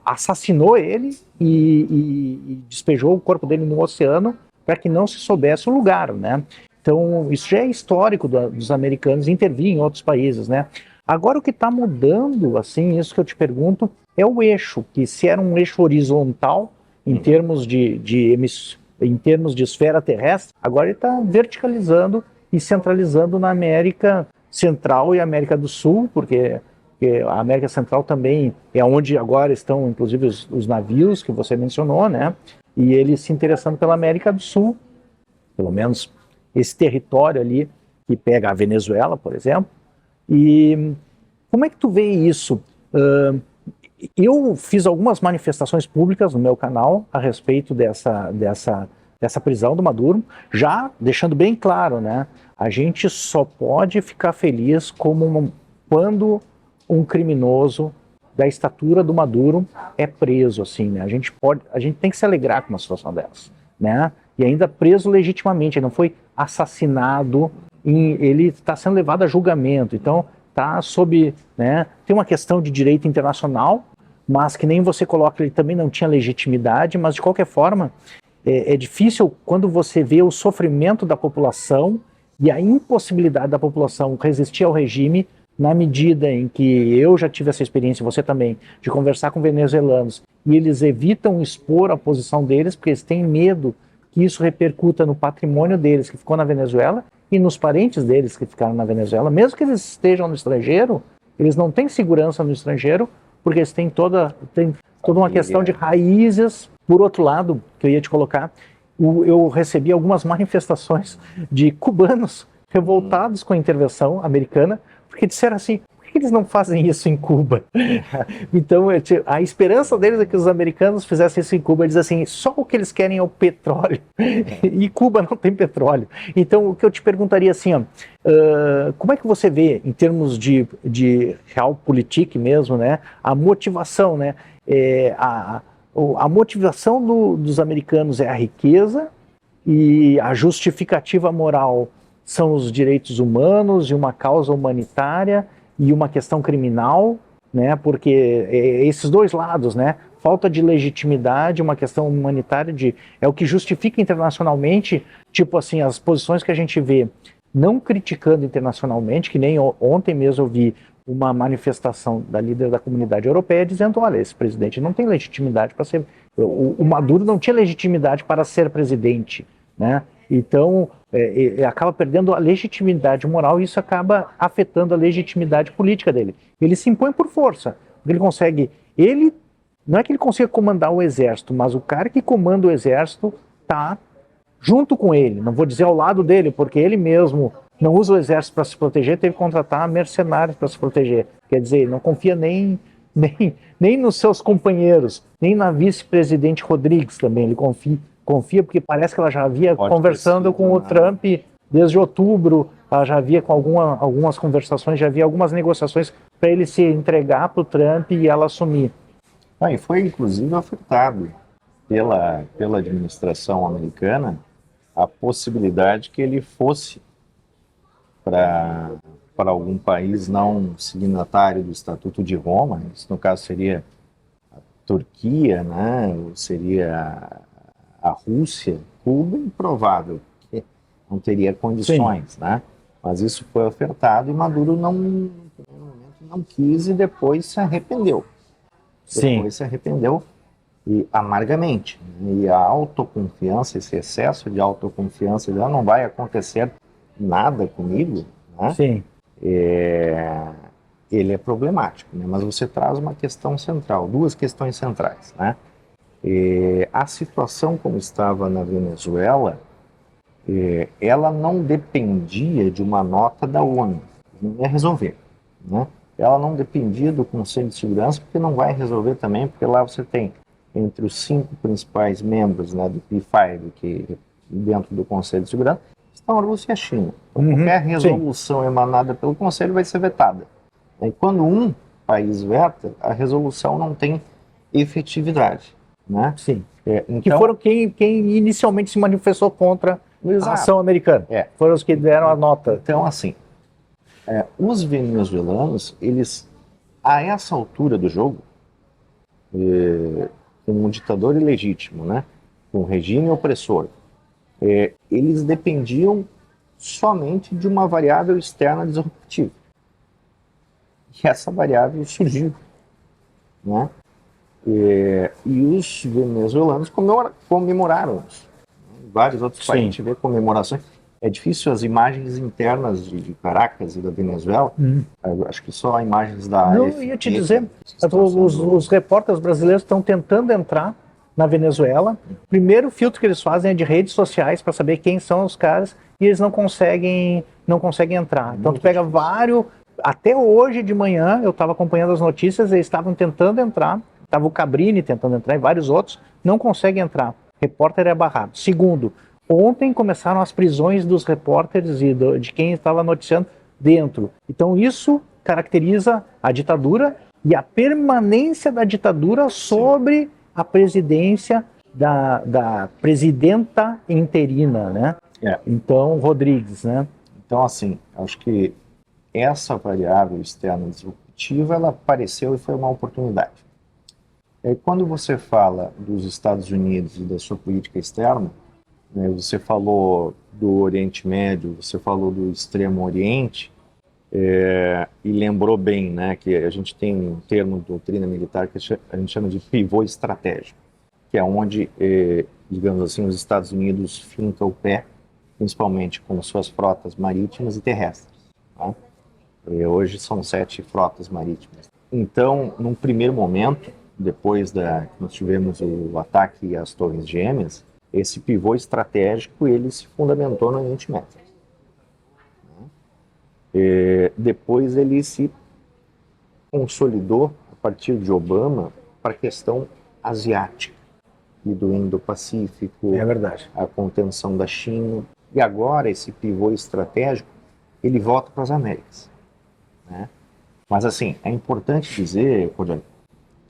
assassinou ele e despejou o corpo dele no oceano para que não se soubesse o lugar, né? Então, isso já é histórico dos americanos intervir em outros países, né? Agora, o que está mudando, assim, isso que eu te pergunto, é o eixo, que se era um eixo horizontal, em termos em termos de esfera terrestre, agora ele está verticalizando e centralizando na América Central e América do Sul, porque a América Central também é onde agora estão, inclusive, os navios que você mencionou, né? E ele se interessando pela América do Sul, pelo menos esse território ali que pega a Venezuela, por exemplo. E como é que tu vê isso? Eu fiz algumas manifestações públicas no meu canal a respeito dessa prisão do Maduro, já deixando bem claro, né? A gente só pode ficar feliz quando um criminoso da estatura do Maduro é preso, assim, né? A gente tem que se alegrar com uma situação dessa, né? E ainda preso legitimamente, ele não foi assassinado, ele está sendo levado a julgamento, então está sob, né? Tem uma questão de direito internacional, mas que nem você coloca, ele também não tinha legitimidade, mas de qualquer forma é difícil quando você vê o sofrimento da população e a impossibilidade da população resistir ao regime, na medida em que eu já tive essa experiência, você também, de conversar com venezuelanos, e eles evitam expor a posição deles, porque eles têm medo que isso repercuta no patrimônio deles, que ficou na Venezuela, e nos parentes deles que ficaram na Venezuela. Mesmo que eles estejam no estrangeiro, eles não têm segurança no estrangeiro, porque eles têm toda uma questão de raízes. Por outro lado, que eu ia te colocar, eu recebi algumas manifestações de cubanos revoltados com a intervenção americana, porque disseram assim, por que eles não fazem isso em Cuba? Então, a esperança deles é que os americanos fizessem isso em Cuba. Eles dizem assim, só o que eles querem é o petróleo, e Cuba não tem petróleo. Então, o que eu te perguntaria assim, como é que você vê, em termos de realpolitik mesmo, né, a motivação, né, a motivação dos americanos é a riqueza, e a justificativa moral são os direitos humanos e uma causa humanitária e uma questão criminal, né? Porque esses dois lados, né? Falta de legitimidade, uma questão humanitária é o que justifica internacionalmente, tipo assim, as posições que a gente vê não criticando internacionalmente, que nem ontem mesmo eu vi uma manifestação da líder da comunidade europeia dizendo, olha, esse presidente não tem legitimidade para ser... O Maduro não tinha legitimidade para ser presidente, né? Então, acaba perdendo a legitimidade moral e isso acaba afetando a legitimidade política dele. Ele se impõe por força. Ele consegue... não é que ele consiga comandar o exército, mas o cara que comanda o exército está junto com ele. Não vou dizer ao lado dele, porque ele mesmo não usa o exército para se proteger, teve que contratar mercenários para se proteger. Quer dizer, ele não confia nem nos seus companheiros, nem na vice-presidente Rodrigues também. Ele confia porque parece que ela já havia conversando com o Trump desde outubro, ela já havia com algumas conversações, já havia algumas negociações para ele se entregar para o Trump e ela assumir. E foi inclusive afetado pela administração americana a possibilidade que ele fosse para algum país não signatário do Estatuto de Roma, isso no caso seria a Turquia, né, ou seria a Rússia, Cuba, improvável, porque não teria condições, né? Mas isso foi ofertado e Maduro no primeiro momento não quis e depois se arrependeu. Depois se arrependeu e amargamente. E a autoconfiança, esse excesso de autoconfiança, já não vai acontecer nada comigo, né? Sim. Ele é problemático, né? Mas você traz uma questão central, duas questões centrais, né? A situação como estava na Venezuela, ela não dependia de uma nota da ONU, não ia resolver, né? Ela não dependia do Conselho de Segurança, porque não vai resolver também, porque lá você tem entre os 5 principais membros, né, do P5, que dentro do Conselho de Segurança, estão a Rússia e a China. Então, qualquer resolução emanada pelo Conselho vai ser vetada. E quando um país veta, a resolução não tem efetividade, né? Sim. Então, que foram quem inicialmente se manifestou contra a ação americana. Foram os que deram a nota. Então, assim, os venezuelanos, eles, a essa altura do jogo, com um ditador ilegítimo, né, com um regime opressor, eles dependiam somente de uma variável externa disruptiva. E essa variável surgiu, né? E os venezuelanos comemoraram isso. Vários outros países a gente vê comemorações. É difícil as imagens internas de Caracas e da Venezuela. Acho que só imagens da Não, AFP, ia te dizer, os repórteres brasileiros estão tentando entrar na Venezuela. O primeiro filtro que eles fazem é de redes sociais para saber quem são os caras e eles não conseguem entrar. Então tu pega vários. Até hoje de manhã eu estava acompanhando as notícias, eles estavam tentando entrar. Estava o Cabrini tentando entrar e vários outros não conseguem entrar. O repórter é barrado. Segundo, ontem começaram as prisões dos repórteres e de quem estava noticiando dentro. Então isso caracteriza a ditadura e a permanência da ditadura sobre a presidência da presidenta interina, né? Então, Rodrigues, né? Então, assim, acho que essa variável externa disruptiva, ela apareceu e foi uma oportunidade. Quando você fala dos Estados Unidos e da sua política externa, né, você falou do Oriente Médio, você falou do Extremo Oriente, e lembrou bem, né, que a gente tem um termo de doutrina militar que a gente chama de pivô estratégico, que é onde, digamos assim, os Estados Unidos fincam o pé, principalmente com suas frotas marítimas e terrestres. Tá? Hoje são 7 frotas marítimas. Então, num primeiro momento, depois que nós tivemos o ataque às Torres Gêmeas, esse pivô estratégico ele se fundamentou no Oriente Médio. Depois ele se consolidou a partir de Obama para a questão asiática e do Indo-Pacífico, a contenção da China. E agora esse pivô estratégico ele volta para as Américas, né? Mas assim, é importante dizer, Cordel,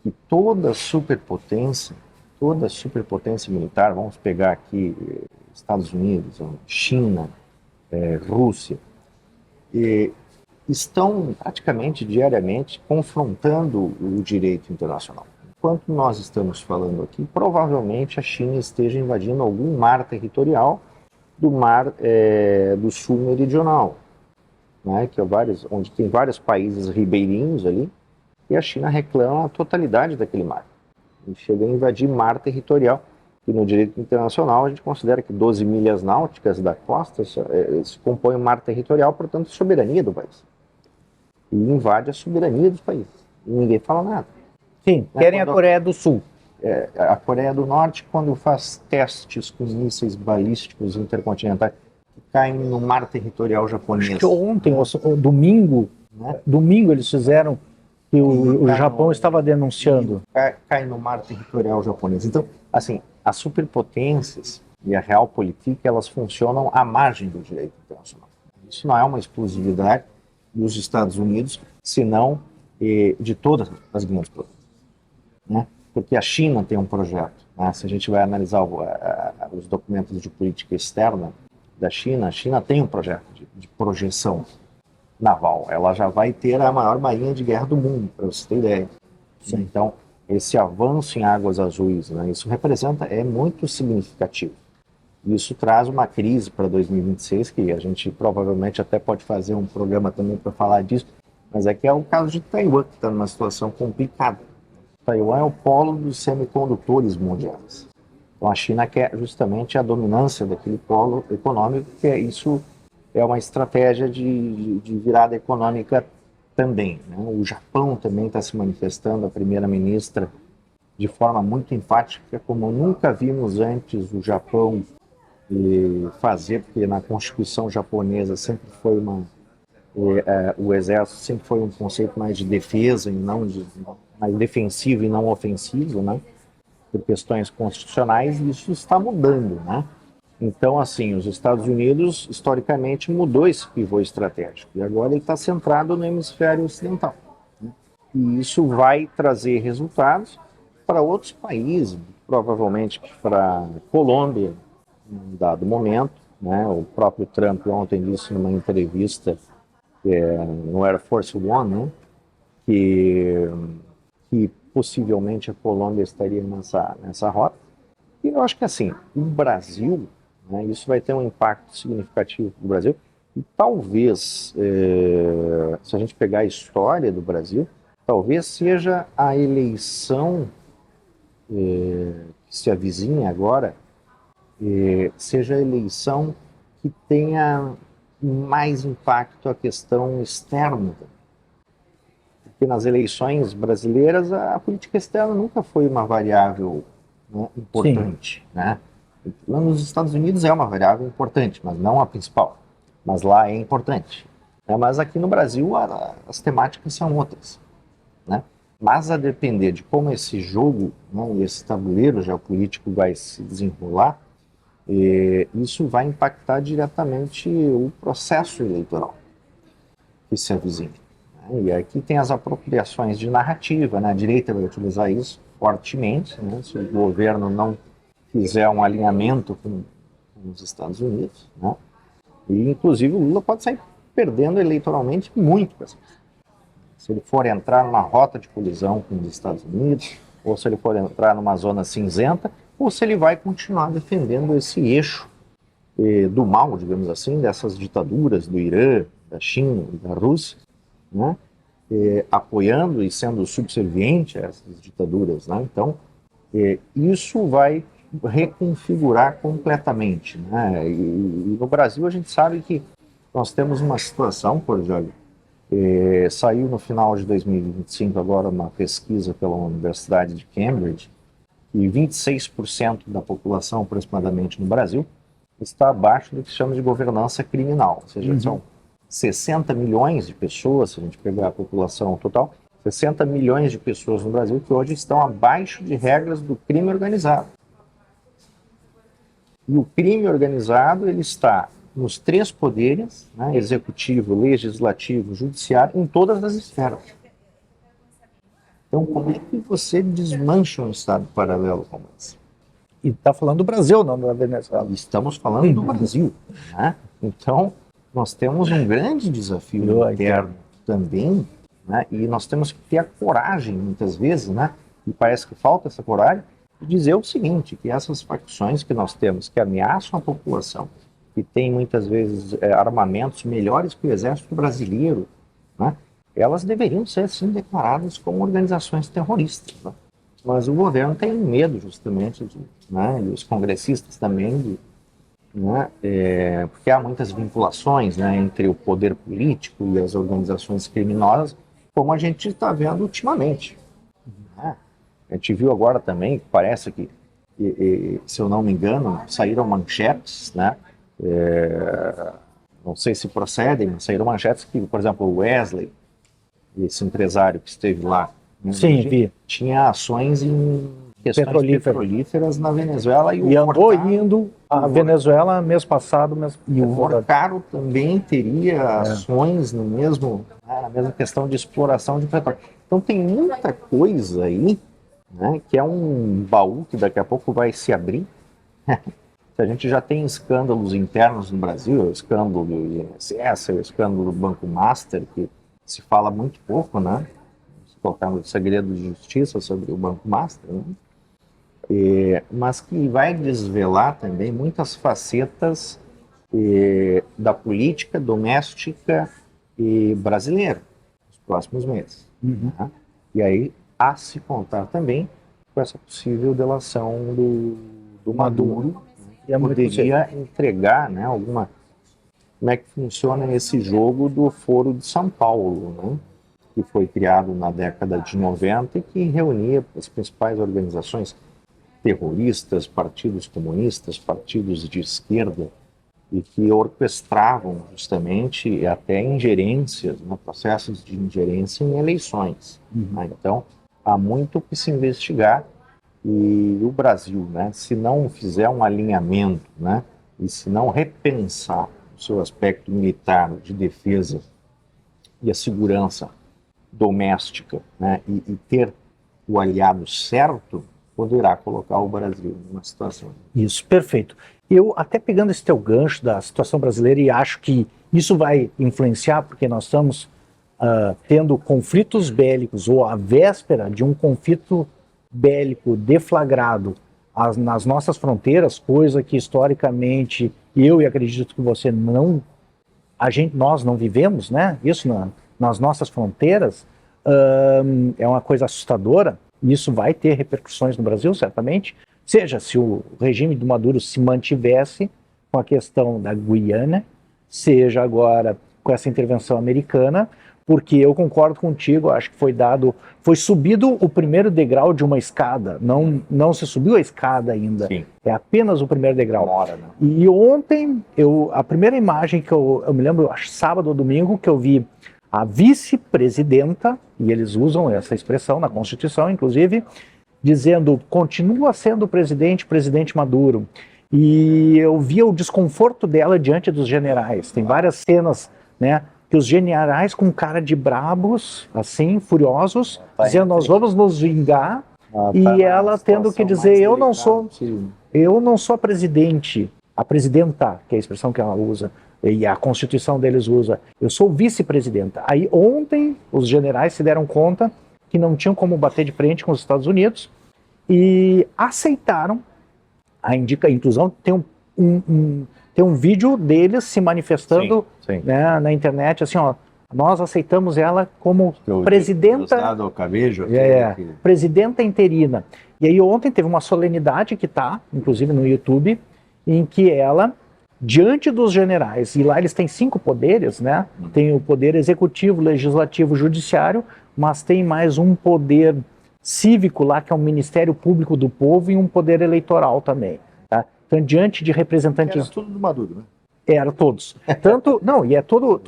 que toda superpotência militar, vamos pegar aqui Estados Unidos, China, Rússia, estão praticamente diariamente confrontando o direito internacional. Enquanto nós estamos falando aqui, provavelmente a China esteja invadindo algum mar territorial do mar do sul meridional, né, que onde tem vários países ribeirinhos ali, e a China reclama a totalidade daquele mar. E chega a invadir mar territorial, e no direito internacional a gente considera que 12 milhas náuticas da costa se compõem um mar territorial, portanto, soberania do país. E invade a soberania dos países. E ninguém fala nada. Sim, querem a Coreia do Sul. A Coreia do Norte, quando faz testes com mísseis balísticos intercontinentais, que caem no mar territorial japonês. Acho que ontem, domingo, né? Domingo eles fizeram que o Japão estava denunciando. Cai no mar territorial japonês. Então, assim, as superpotências e a realpolitik, elas funcionam à margem do direito internacional. Isso não é uma exclusividade dos Estados Unidos, senão de todas as grandes potências, né? Porque a China tem um projeto né? Se a gente vai analisar os documentos de política externa da China, a China tem um projeto de projeção naval. Ela já vai ter a maior marinha de guerra do mundo, para você ter ideia. Sim. Então, esse avanço em águas azuis, né, isso é muito significativo. Isso traz uma crise para 2026, que a gente provavelmente até pode fazer um programa também para falar disso, mas é o caso de Taiwan, que está numa situação complicada. Taiwan é o polo dos semicondutores mundiais. Então a China quer justamente a dominância daquele polo econômico, isso é uma estratégia de virada econômica também, né? O Japão também está se manifestando, a primeira-ministra, de forma muito enfática, como nunca vimos antes o Japão fazer, porque na Constituição japonesa sempre foi o exército sempre foi um conceito mais de defesa e não mais defensivo e não ofensivo, né? Por questões constitucionais, e isso está mudando, né? Então, assim, os Estados Unidos, historicamente, mudou esse pivô estratégico, e agora ele está centrado no hemisfério ocidental, né? E isso vai trazer resultados para outros países, provavelmente para a Colômbia, em um dado momento, né? O próprio Trump ontem disse numa entrevista no Air Force One, né? que possivelmente a Colômbia estaria nessa rota. E eu acho que, assim, o Brasil, né, isso vai ter um impacto significativo no Brasil. E talvez, se a gente pegar a história do Brasil, talvez seja a eleição que se avizinha agora, seja a eleição que tenha mais impacto a questão externa. Porque nas eleições brasileiras a política externa nunca foi uma variável, né, importante, né? Lá nos Estados Unidos é uma variável importante, mas não a principal. Mas lá é importante, né? Mas aqui no Brasil as temáticas são outras, né? Mas a depender de como esse jogo, né, esse tabuleiro geopolítico vai se desenrolar, isso vai impactar diretamente o processo eleitoral que se avizinha. E aqui tem as apropriações de narrativa, né? A direita vai utilizar isso fortemente, né? Se o governo não fizer um alinhamento com os Estados Unidos, né? E, inclusive, o Lula pode sair perdendo eleitoralmente muito com essa questão. Se ele for entrar numa rota de colisão com os Estados Unidos, ou se ele for entrar numa zona cinzenta, ou se ele vai continuar defendendo esse eixo do mal, digamos assim, dessas ditaduras do Irã, da China e da Rússia, né? Apoiando e sendo subserviente a essas ditaduras, né? Então, isso vai reconfigurar completamente, né? E no Brasil a gente sabe que nós temos uma situação, por exemplo, saiu no final de 2025 agora uma pesquisa pela Universidade de Cambridge, e 26% da população aproximadamente no Brasil está abaixo do que se chama de governança criminal, ou seja, são 60 milhões de pessoas, se a gente pegar a população total, 60 milhões de pessoas no Brasil que hoje estão abaixo de regras do crime organizado. E o crime organizado, ele está nos três poderes, né, executivo, legislativo, judiciário, em todas as esferas. Então, como é que você desmancha um Estado paralelo como esse? E está falando do Brasil, não da Venezuela. Estamos falando do Brasil, né? Então, nós temos um grande desafio interno também, né? E nós temos que ter a coragem, muitas vezes, né? E parece que falta essa coragem, de dizer o seguinte, que essas facções que nós temos, que ameaçam a população, que têm muitas vezes armamentos melhores que o exército brasileiro, né? Elas deveriam ser, sim, declaradas como organizações terroristas, né? Mas o governo tem medo, justamente, né? E os congressistas também, né? Porque há muitas vinculações, né, entre o poder político e as organizações criminosas, como a gente está vendo ultimamente, né? A gente viu agora também, que parece que, se eu não me engano, saíram manchetes, né? Não sei se procedem, mas saíram manchetes que, por exemplo, o Wesley, esse empresário que esteve lá, né, sim, vi, tinha ações em questões petrolíferas na Venezuela. E andou indo à Venezuela mês passado. E o Morcaro também teria ações na mesma questão de exploração de petróleo. Então tem muita coisa aí, né, que é um baú que daqui a pouco vai se abrir. A gente já tem escândalos internos no Brasil, o escândalo do INSS, o escândalo do Banco Master, que se fala muito pouco, né? Se colocar no segredo de justiça sobre o Banco Master, né? Mas que vai desvelar também muitas facetas da política doméstica brasileira nos próximos meses. Né? E aí há se contar também com essa possível delação do Maduro, que poderia entregar, né, alguma... Como é que funciona esse jogo do Foro de São Paulo, né, que foi criado na década de 90 e que reunia as principais organizações terroristas, partidos comunistas, partidos de esquerda, e que orquestravam justamente até ingerências, né, processos de ingerência em eleições. Né? Então, há muito que se investigar. E o Brasil, né, se não fizer um alinhamento, né, e se não repensar o seu aspecto militar de defesa e a segurança doméstica, né, e ter o aliado certo, poderá colocar o Brasil numa situação. Isso, perfeito. Eu, até pegando esse teu gancho da situação brasileira, e acho que isso vai influenciar, porque nós estamos tendo conflitos bélicos, ou à véspera de um conflito bélico deflagrado nas nossas fronteiras, coisa que historicamente eu e acredito que você nós não vivemos, né? Isso nas nossas fronteiras é uma coisa assustadora. Isso vai ter repercussões no Brasil, certamente. Seja se o regime do Maduro se mantivesse com a questão da Guiana, seja agora com essa intervenção americana, porque eu concordo contigo, acho que foi subido o primeiro degrau de uma escada, não se subiu a escada ainda. Sim. É apenas o primeiro degrau. Demora, né? E ontem, a primeira imagem que eu me lembro, acho sábado ou domingo, que eu vi a vice-presidenta, e eles usam essa expressão na Constituição, inclusive, dizendo, continua sendo presidente Maduro. E eu via o desconforto dela diante dos generais. Tem várias cenas, né, que os generais com cara de brabos, assim, furiosos, dizendo, nós vamos nos vingar, e ela tendo que dizer, eu não sou a presidente, a presidenta, que é a expressão que ela usa, e a Constituição deles usa, eu sou vice-presidenta. Aí ontem os generais se deram conta que não tinham como bater de frente com os Estados Unidos e aceitaram a inclusão. Tem um vídeo deles se manifestando sim. Né, na internet, assim, ó, nós aceitamos ela como presidenta, presidenta interina. E aí ontem teve uma solenidade que está, inclusive no YouTube, em que ela, diante dos generais, e lá eles têm 5 poderes, né? Tem o poder executivo, legislativo, judiciário, mas tem mais um poder cívico lá, que é o Ministério Público do Povo, e um poder eleitoral também. Tá? Então, diante de representantes... Era tudo do Maduro, né? Era todos. Tanto, não, e é todo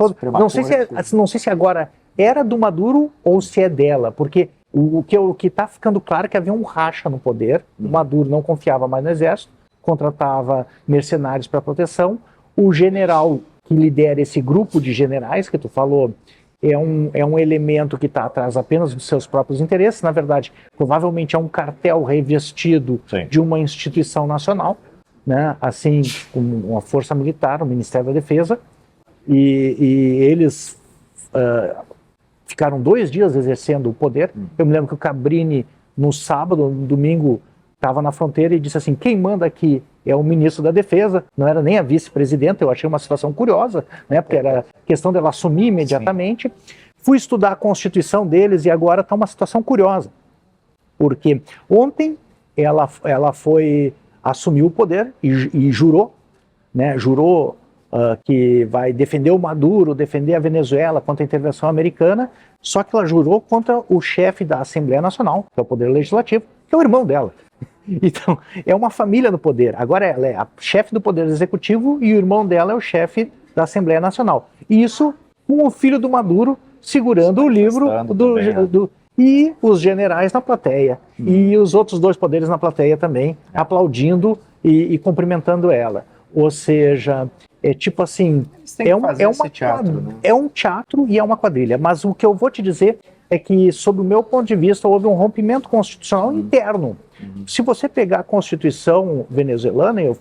não sei se agora era do Maduro ou se é dela, porque o que está ficando claro é que havia um racha no poder. O Maduro não confiava mais no exército, contratava mercenários para proteção. O general que lidera esse grupo de generais que tu falou é um elemento que está atrás apenas dos seus próprios interesses. Na verdade, provavelmente é um cartel revestido Sim. de uma instituição nacional, né? Assim como uma força militar, o Ministério da Defesa, e eles ficaram 2 dias exercendo o poder. Eu me lembro que o Cabrini, no sábado, no domingo, estava na fronteira e disse assim, quem manda aqui é o ministro da Defesa, não era nem a vice-presidenta. Eu achei uma situação curiosa, né, porque era questão dela assumir imediatamente. Sim. Fui estudar a Constituição deles e agora está uma situação curiosa, porque ontem ela assumiu o poder e jurou, né, que vai defender o Maduro, defender a Venezuela contra a intervenção americana, só que ela jurou contra o chefe da Assembleia Nacional, que é o Poder Legislativo, que é o irmão dela. Então, é uma família no poder. Agora ela é a chefe do Poder Executivo e o irmão dela é o chefe da Assembleia Nacional. E isso com o filho do Maduro segurando o livro e os generais na plateia. E os outros 2 poderes na plateia também, aplaudindo e cumprimentando ela. Ou seja, é tipo assim, é um teatro e é uma quadrilha. Mas o que eu vou te dizer, é que, sob o meu ponto de vista, houve um rompimento constitucional interno. Se você pegar a Constituição venezuelana, eu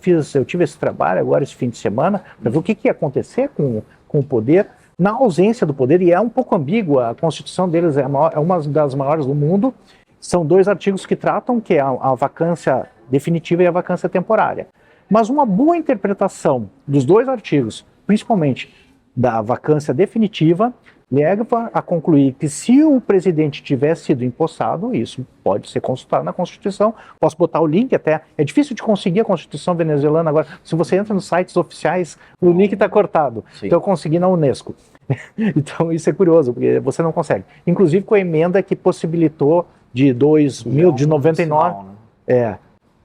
tive esse trabalho agora esse fim de semana, para ver o que ia acontecer com o poder, na ausência do poder, e é um pouco ambígua, a Constituição deles é uma das maiores do mundo, são 2 artigos que tratam, que é a vacância definitiva e a vacância temporária. Mas uma boa interpretação dos 2 artigos, principalmente da vacância definitiva, leva a concluir que se o presidente tiver sido empossado, isso pode ser consultado na Constituição. Posso botar o link até. É difícil de conseguir a Constituição venezuelana agora. Se você entra nos sites oficiais, o link está cortado. Sim. Então eu consegui na Unesco. Então isso é curioso, porque você não consegue. Inclusive com a emenda que possibilitou de 99...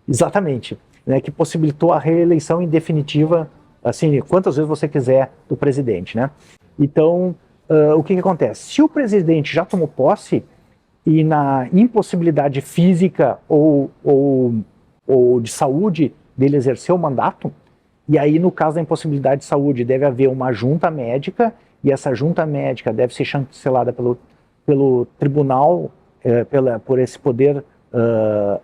exatamente. Né, que possibilitou a reeleição indefinitiva, assim, quantas vezes você quiser, do presidente, né? Então, o que acontece? Se o presidente já tomou posse e na impossibilidade física ou de saúde dele exercer o mandato, e aí no caso da impossibilidade de saúde deve haver uma junta médica, e essa junta médica deve ser chancelada pelo tribunal, por esse poder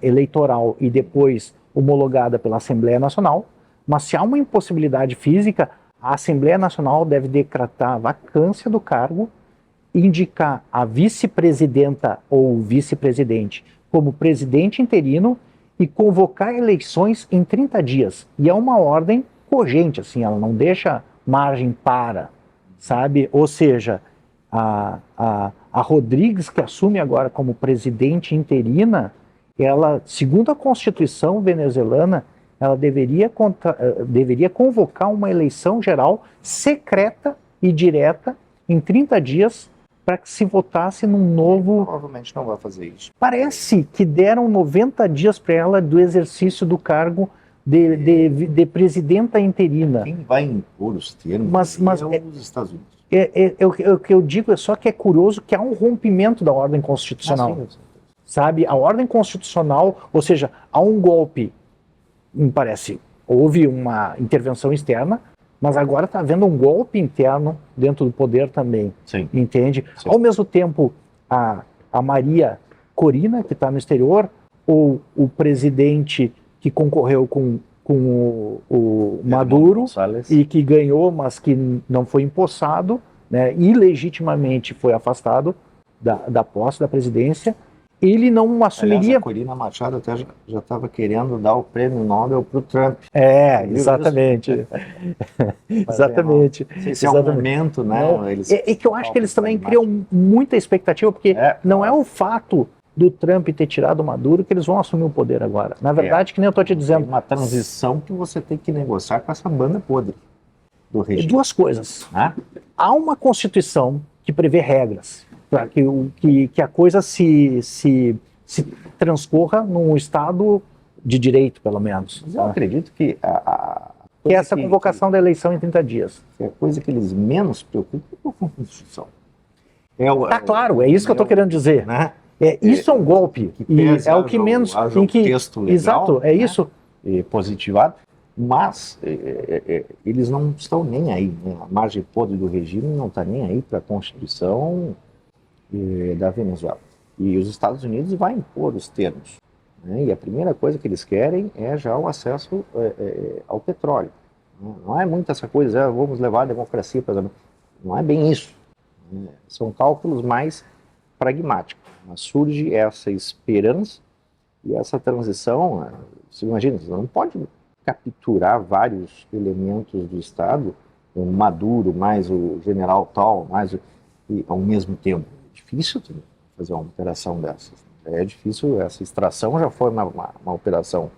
eleitoral e depois homologada pela Assembleia Nacional. Mas se há uma impossibilidade física, a Assembleia Nacional deve decretar a vacância do cargo, indicar a vice-presidenta ou vice-presidente como presidente interino e convocar eleições em 30 dias. E é uma ordem cogente, assim, ela não deixa margem para, sabe? Ou seja, a Rodrigues, que assume agora como presidente interina, ela, segundo a Constituição venezuelana, ela deveria convocar uma eleição geral secreta e direta em 30 dias para que se votasse num novo... Provavelmente não vai fazer isso. Parece que deram 90 dias para ela do exercício do cargo de presidenta interina. Quem vai impor os termos mas os Estados Unidos. O que eu digo é só que é curioso que há um rompimento da ordem constitucional. Sim. Sabe? A ordem constitucional, ou seja, há um golpe, me parece, houve uma intervenção externa, mas agora está havendo um golpe interno dentro do poder também. Sim. Entende? Sim. Ao mesmo tempo, a Maria Corina, que está no exterior, ou o presidente que concorreu com o Maduro e que ganhou, mas que não foi empossado, né, ilegitimamente foi afastado da posse da presidência, ele não assumiria... Aliás, a Corina Machado até já estava querendo dar o prêmio Nobel para o Trump. Exatamente. Exatamente. Não sei se é um momento, né? E que eu acho que eles também criam muita expectativa, porque não é o fato do Trump ter tirado o Maduro que eles vão assumir o poder agora. Na verdade, que nem eu estou te dizendo... É uma transição que você tem que negociar com essa banda podre do regime. 2 coisas. Há uma Constituição que prevê regras para que a coisa se transcorra num Estado de direito, pelo menos. Mas eu acredito que que é essa convocação da eleição em 30 dias. É a coisa que eles menos preocupam com a Constituição. Claro, é isso que eu estou querendo dizer. Né? Isso é um golpe. E é o que menos... texto legal, exato, é isso. Positivado, mas eles não estão nem aí. Né? A margem podre do regime não está nem aí para a Constituição da Venezuela. E os Estados Unidos vão impor os termos. Né? E a primeira coisa que eles querem é já o acesso ao petróleo. Não é muito essa coisa, vamos levar a democracia para... Não é bem isso. Né? São cálculos mais pragmáticos. Mas surge essa esperança e essa transição. Você imagina, você não pode capturar vários elementos do Estado, o Maduro, mais o general tal, ao mesmo tempo. É difícil fazer uma operação dessas. É difícil, essa extração já foi uma operação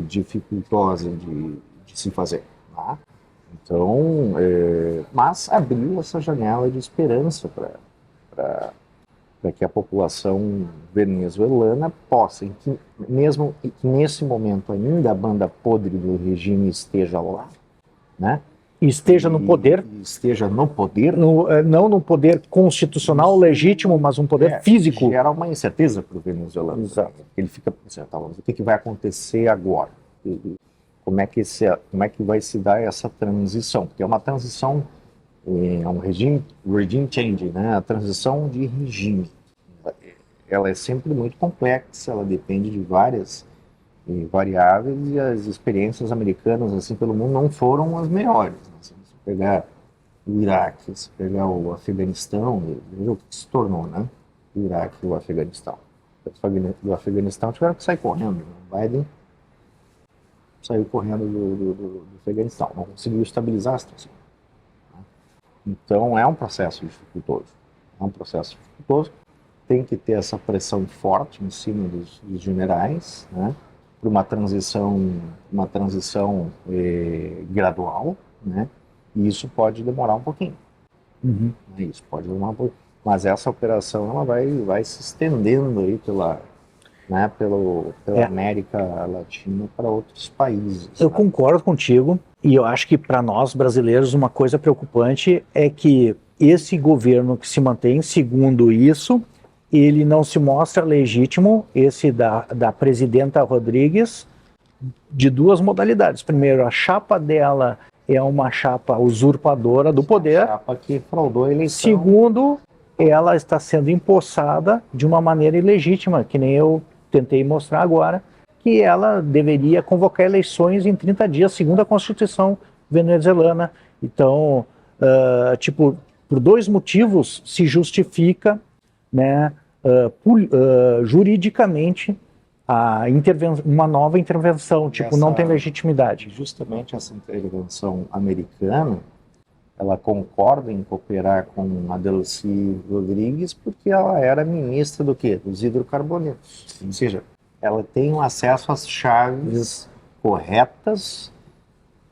dificultosa de se fazer. Tá? Então, mas abriu essa janela de esperança para que a população venezuelana possa, mesmo que nesse momento ainda a banda podre do regime esteja lá, né? Esteja no poder. Esteja no poder. Não no poder constitucional legítimo, mas um poder físico. Gera uma incerteza para o venezuelano. Exato. Ele fica pensando, o que vai acontecer agora? Como é que vai se dar essa transição? Porque é uma transição É um regime change, né? A transição de regime. Ela é sempre muito complexa, ela depende de várias variáveis e as experiências americanas assim pelo mundo não foram as melhores. Né? Se você pegar o Iraque, se pegar o Afeganistão, veja o que se tornou, né? O Iraque e o Afeganistão. Do Afeganistão tiveram que sair correndo. Né? O Biden saiu correndo do Afeganistão, não conseguiu estabilizar a situação. Então é um processo dificultoso. É um processo dificultoso. Tem que ter essa pressão forte em cima dos generais, né? Para uma transição gradual, né? E isso pode demorar um pouquinho. Uhum. Isso pode demorar um pouquinho. Mas essa operação ela vai se estendendo aí pela América Latina para outros países. Eu né? concordo contigo, e eu acho que para nós brasileiros uma coisa preocupante é que esse governo que se mantém, segundo isso, ele não se mostra legítimo, esse da presidenta Rodrigues, de duas modalidades. Primeiro, a chapa dela é uma chapa usurpadora do poder. A chapa que fraudou a eleição. Segundo, ela está sendo empossada de uma maneira ilegítima, que nem eu tentei mostrar agora, que ela deveria convocar eleições em 30 dias, segundo a Constituição venezuelana. Então, por dois motivos se justifica, né, juridicamente uma nova intervenção, não tem legitimidade. Justamente essa intervenção americana, ela concorda em cooperar com a Delcy Rodrigues porque ela era ministra do quê? Dos hidrocarbonetos. Ou seja, ela tem um acesso às chaves corretas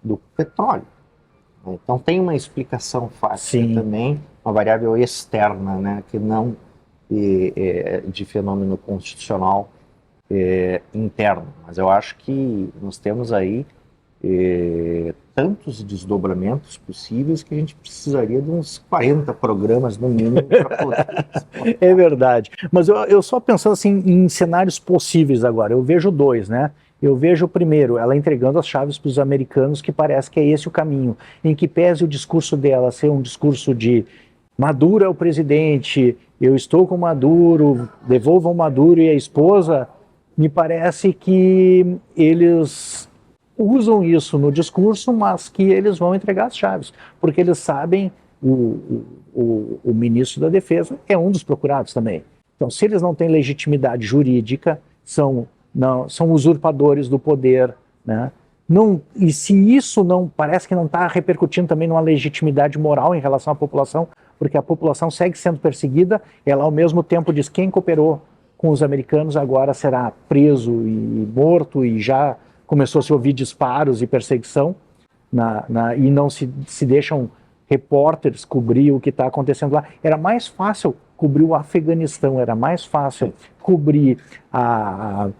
do petróleo. Então tem uma explicação fácil também, uma variável externa, né, que não de fenômeno constitucional interno. Mas eu acho que nós temos aí tantos desdobramentos possíveis que a gente precisaria de uns 40 programas no mínimo para poder. É verdade. Mas eu só pensando assim em cenários possíveis agora. Eu vejo dois, né? Eu vejo, primeiro, ela entregando as chaves para os americanos, que parece que é esse o caminho, em que pese o discurso dela ser um discurso de Maduro é o presidente, eu estou com Maduro, devolvam Maduro e a esposa, me parece que eles usam isso no discurso, mas que eles vão entregar as chaves, porque eles sabem, o ministro da Defesa é um dos procurados também. Então, se eles não têm legitimidade jurídica, são usurpadores do poder, né? E se isso não parece que não está repercutindo também numa legitimidade moral em relação à população, porque a população segue sendo perseguida, ela ao mesmo tempo diz quem cooperou com os americanos agora será preso e morto, e já começou a se ouvir disparos e perseguição, e não se deixam repórteres cobrir o que está acontecendo lá. Era mais fácil cobrir o Afeganistão, era mais fácil cobrir a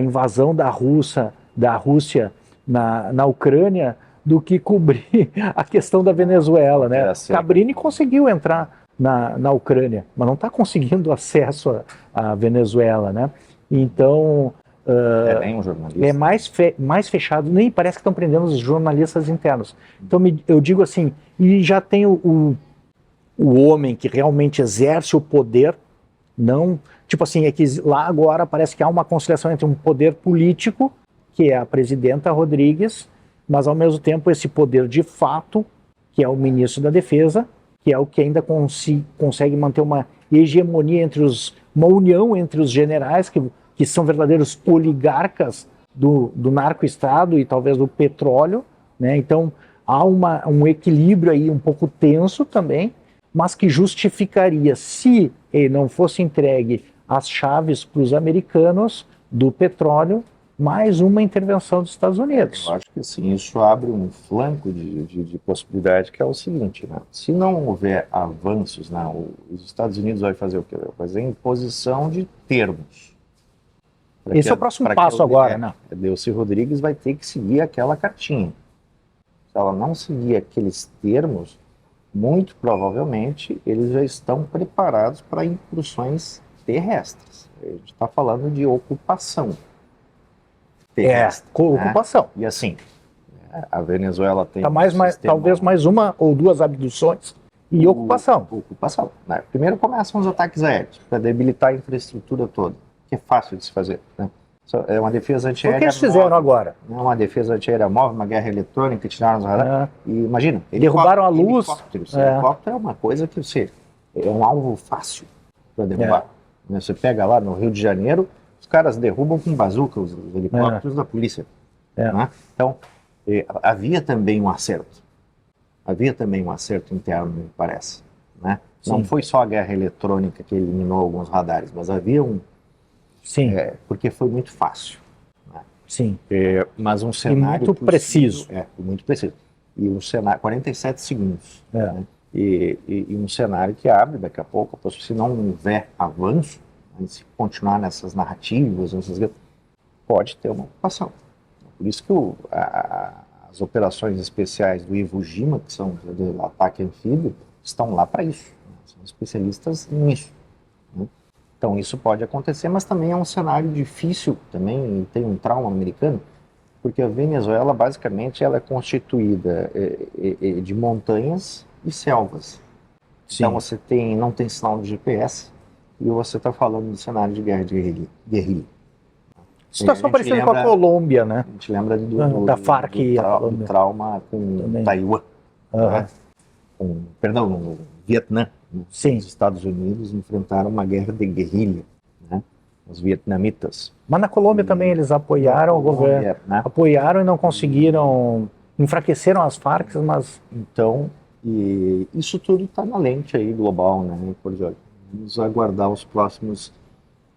invasão da Rússia na Ucrânia do que cobrir a questão da Venezuela, né? Cabrini conseguiu entrar na Ucrânia, mas não está conseguindo acesso à Venezuela, né? Então nem um jornalista. É mais fechado, nem parece que estão prendendo os jornalistas internos. Então eu digo assim, e já tem o homem que realmente exerce o poder, não, tipo assim, é que lá agora parece que há uma conciliação entre um poder político, que é a presidenta Rodrigues, mas ao mesmo tempo esse poder de fato, que é o ministro da Defesa, que é o que ainda consegue manter uma hegemonia uma união entre os generais, que são verdadeiros oligarcas do narco-estado e talvez do petróleo, né? Então há um equilíbrio aí um pouco tenso também, mas que justificaria, se ele não fosse entregue as chaves para os americanos do petróleo, mais uma intervenção dos Estados Unidos. Eu acho que sim, isso abre um flanco de possibilidade, que é o seguinte, né? Se não houver avanços, né, os Estados Unidos vai fazer o quê? Vai fazer imposição de termos. Esse é o próximo passo agora, né? A Delcy Rodrigues vai ter que seguir aquela cartinha. Se ela não seguir aqueles termos, muito provavelmente eles já estão preparados para incursões terrestres. A gente está falando de ocupação terrestre. Ocupação. E assim, A Venezuela tem talvez mais uma ou duas abduções e ocupação. Ocupação, né? Primeiro começam os ataques aéreos, para debilitar a infraestrutura toda, que é fácil de se fazer, né? É uma defesa antiaérea. O que eles fizeram agora? É uma defesa antiaérea móvel, uma guerra eletrônica, tiraram os radares. E imagina, derrubaram a luz. Helicóptero é uma coisa que é um alvo fácil para derrubar. Você pega lá no Rio de Janeiro, os caras derrubam com bazuca os helicópteros da polícia. Né? Então, havia também um acerto. Havia também um acerto interno, me parece. Né? Não foi só a guerra eletrônica que eliminou alguns radares, mas havia um... Sim. Porque foi muito fácil. Né? Sim. Mas um cenário... muito preciso. Muito preciso. E um cenário... 47 segundos. Né? E um cenário que abre daqui a pouco, se não houver avanço, né, se continuar nessas narrativas, pode ter uma ocupação. Por isso que as operações especiais do Iwo Jima, que são do ataque anfíbio, estão lá para isso. Né? São especialistas nisso. Né? Então isso pode acontecer, mas também é um cenário difícil também, e tem um trauma americano, porque a Venezuela basicamente ela é constituída de montanhas e selvas. Sim. Então você não tem sinal de GPS e você está falando de cenário de guerra de guerrilha. Situação parecida com a Colômbia, né? A gente lembra da Farc do trauma com Taiwan. Né? Perdão, no Vietnã. Sim. Os Estados Unidos enfrentaram uma guerra de guerrilha, né? Os vietnamitas. Mas na Colômbia também eles apoiaram o governo, né? Apoiaram e não conseguiram, enfraqueceram as Farc, mas... Então, isso tudo está na lente aí global, né? Vamos aguardar os próximos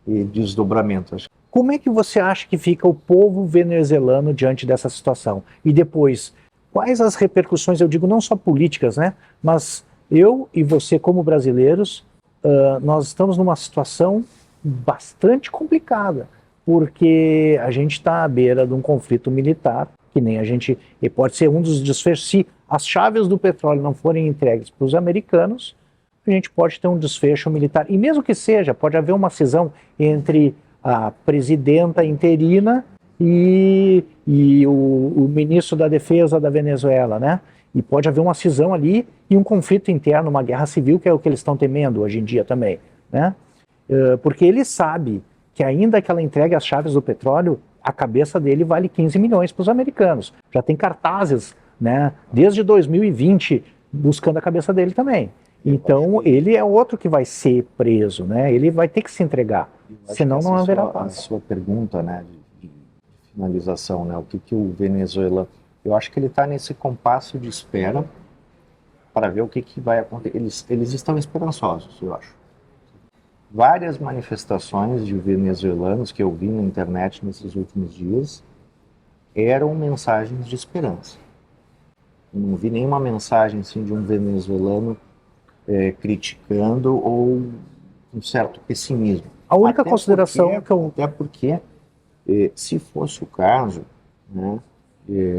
desdobramentos. Como é que você acha que fica o povo venezuelano diante dessa situação? E depois, quais as repercussões, eu digo não só políticas, né? Mas eu e você como brasileiros, nós estamos numa situação bastante complicada, porque a gente está à beira de um conflito militar, que nem a gente, e pode ser um dos desfechos, se as chaves do petróleo não forem entregues para os americanos, a gente pode ter um desfecho militar. E mesmo que seja, pode haver uma cisão entre a presidenta interina e o ministro da Defesa da Venezuela, né? E pode haver uma cisão ali e um conflito interno, uma guerra civil, que é o que eles estão temendo hoje em dia também, né? Porque ele sabe que ainda que ela entregue as chaves do petróleo, a cabeça dele vale 15 milhões para os americanos. Já tem cartazes, né, desde 2020 buscando a cabeça dele também. Então ele é outro que vai ser preso, né? Ele vai ter que se entregar, senão não haverá paz. A sua pergunta, né, de finalização, né, o que o Venezuela... Eu acho que ele está nesse compasso de espera para ver o que vai acontecer. Eles estão esperançosos, eu acho. Várias manifestações de venezuelanos que eu vi na internet nesses últimos dias eram mensagens de esperança. Não vi nenhuma mensagem assim, de um venezuelano criticando ou um certo pessimismo. A única consideração que eu... Até porque, se fosse o caso, né,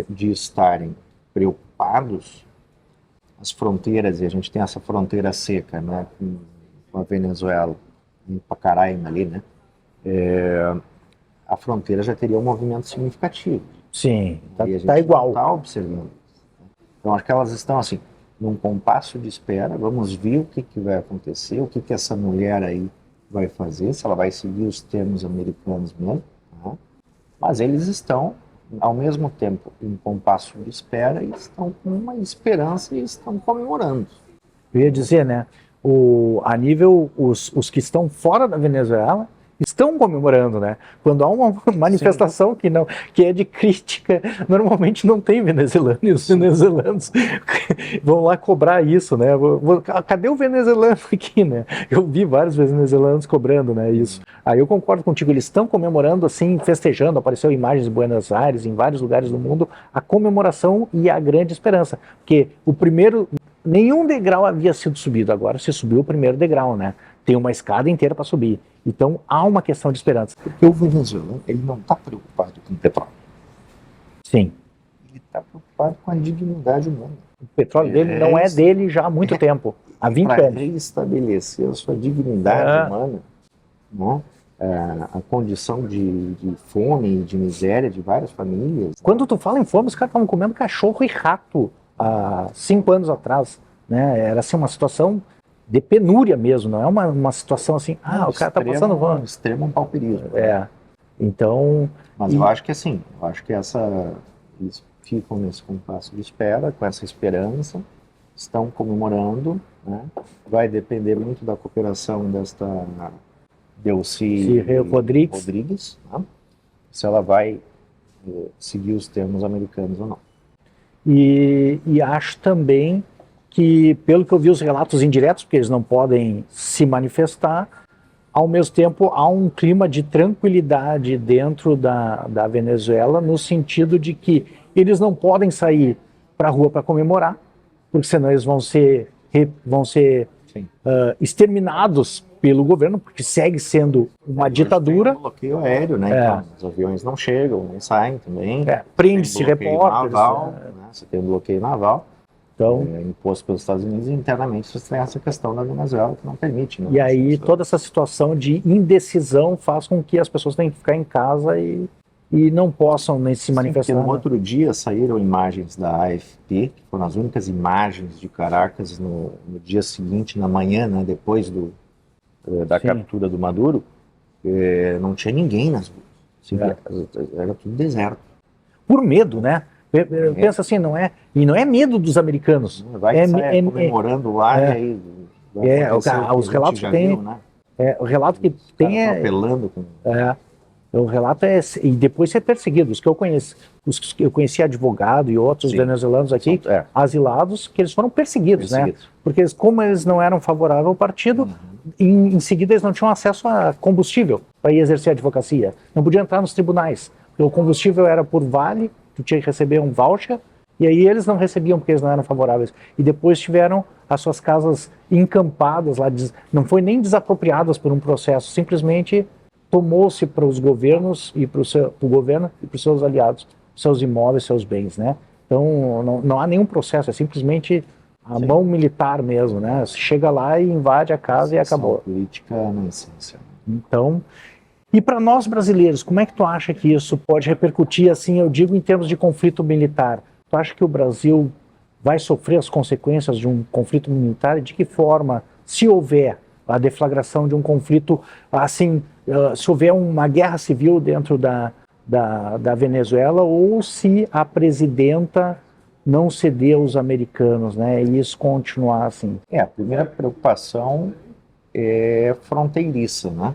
de estarem preocupados, as fronteiras, e a gente tem essa fronteira seca, né, com a Venezuela, em Pacaraima ali, né, a fronteira já teria um movimento significativo. Sim, tá igual. Está observando. Então, acho que elas estão assim, num compasso de espera, vamos ver o que vai acontecer, o que essa mulher aí vai fazer, se ela vai seguir os termos americanos mesmo, né? Mas eles estão, ao mesmo tempo, em compasso de espera e estão com uma esperança e estão comemorando. Eu ia dizer, né, a nível, os que estão fora da Venezuela estão comemorando, né? Quando há uma manifestação que é de crítica, normalmente não tem venezuelano, e os venezuelanos vão lá cobrar isso, né? Cadê o venezuelano aqui, né? Eu vi vários venezuelanos cobrando, né, isso. Aí eu concordo contigo, eles estão comemorando assim, festejando, apareceu imagens de Buenos Aires, em vários lugares do mundo, a comemoração e a grande esperança, porque nenhum degrau havia sido subido, agora se subiu o primeiro degrau, né? Tem uma escada inteira para subir. Então, há uma questão de esperança. Porque o venezuelano, ele não está preocupado com o petróleo. Sim. Ele está preocupado com a dignidade humana. O petróleo dele não é dele já há muito tempo, há 20 anos. Para restabelecer a sua dignidade humana, né? a condição de fome, de miséria de várias famílias. Quando tu fala em fome, os caras estavam comendo cachorro e rato há 5 anos atrás, né? Era assim uma situação de penúria mesmo, não é uma situação assim, o cara tá passando fome. Extremo pauperismo. Então... Mas eu acho que assim, eles ficam nesse compasso de espera, com essa esperança, estão comemorando, né? Vai depender muito da cooperação desta Delcy Rodrigues, né? Se ela vai seguir os termos americanos ou não. E acho também que, pelo que eu vi os relatos indiretos, porque eles não podem se manifestar, ao mesmo tempo há um clima de tranquilidade dentro da Venezuela, no sentido de que eles não podem sair para a rua para comemorar, porque senão eles vão ser exterminados pelo governo, porque segue sendo uma ditadura. Tem um bloqueio aéreo, né? Então, os aviões não chegam, não saem também. Prende-se repórteres. Você tem um bloqueio naval. Então, imposto pelos Estados Unidos, e internamente você tem essa questão da Venezuela que não permite. Né? E aí toda essa situação de indecisão faz com que as pessoas tenham que ficar em casa e não possam nem se manifestar. No outro dia saíram imagens da AFP, que foram as únicas imagens de Caracas no dia seguinte, na manhã, né, depois da captura do Maduro, não tinha ninguém nas ruas. Era tudo deserto. Por medo, né? Pensa assim, não é medo dos americanos. Vai sair comemorando lá e aí... Os relatos que tem... né? O relato que tem atropelando com... O relato e depois ser perseguido. Os que eu conheci advogado e outros venezuelanos aqui, asilados, que eles foram perseguidos, né? Porque como eles não eram favoráveis ao partido, em seguida eles não tinham acesso a combustível para ir exercer a advocacia. Não podiam entrar nos tribunais, porque o combustível era por vale, tu tinha que receber um voucher, e aí eles não recebiam porque eles não eram favoráveis. E depois tiveram as suas casas encampadas lá, não foi nem desapropriadas por um processo, simplesmente tomou-se para os governos e para o governo e para os seus aliados, seus imóveis, seus bens, né? Então não há nenhum processo, é simplesmente a mão militar mesmo, né? Você chega lá e invade a casa e acabou. Política na essência. Então, e para nós brasileiros, como é que tu acha que isso pode repercutir, assim, eu digo em termos de conflito militar? Tu acha que o Brasil vai sofrer as consequências de um conflito militar e de que forma, se houver a deflagração de um conflito, assim, se houver uma guerra civil dentro da Venezuela, ou se a presidenta não ceder aos americanos, né, e isso continuar assim? A primeira preocupação é fronteiriça, né?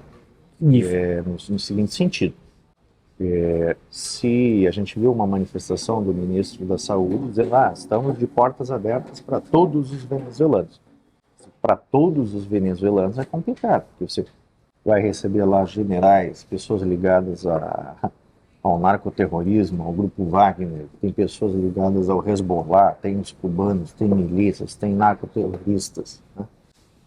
No seguinte sentido. Se a gente viu uma manifestação do ministro da Saúde dizendo estamos de portas abertas para todos os venezuelanos. Para todos os venezuelanos é complicado, porque você vai receber lá generais, pessoas ligadas ao narcoterrorismo, ao grupo Wagner, tem pessoas ligadas ao Hezbollah, tem os cubanos, tem milícias, tem narcoterroristas, né?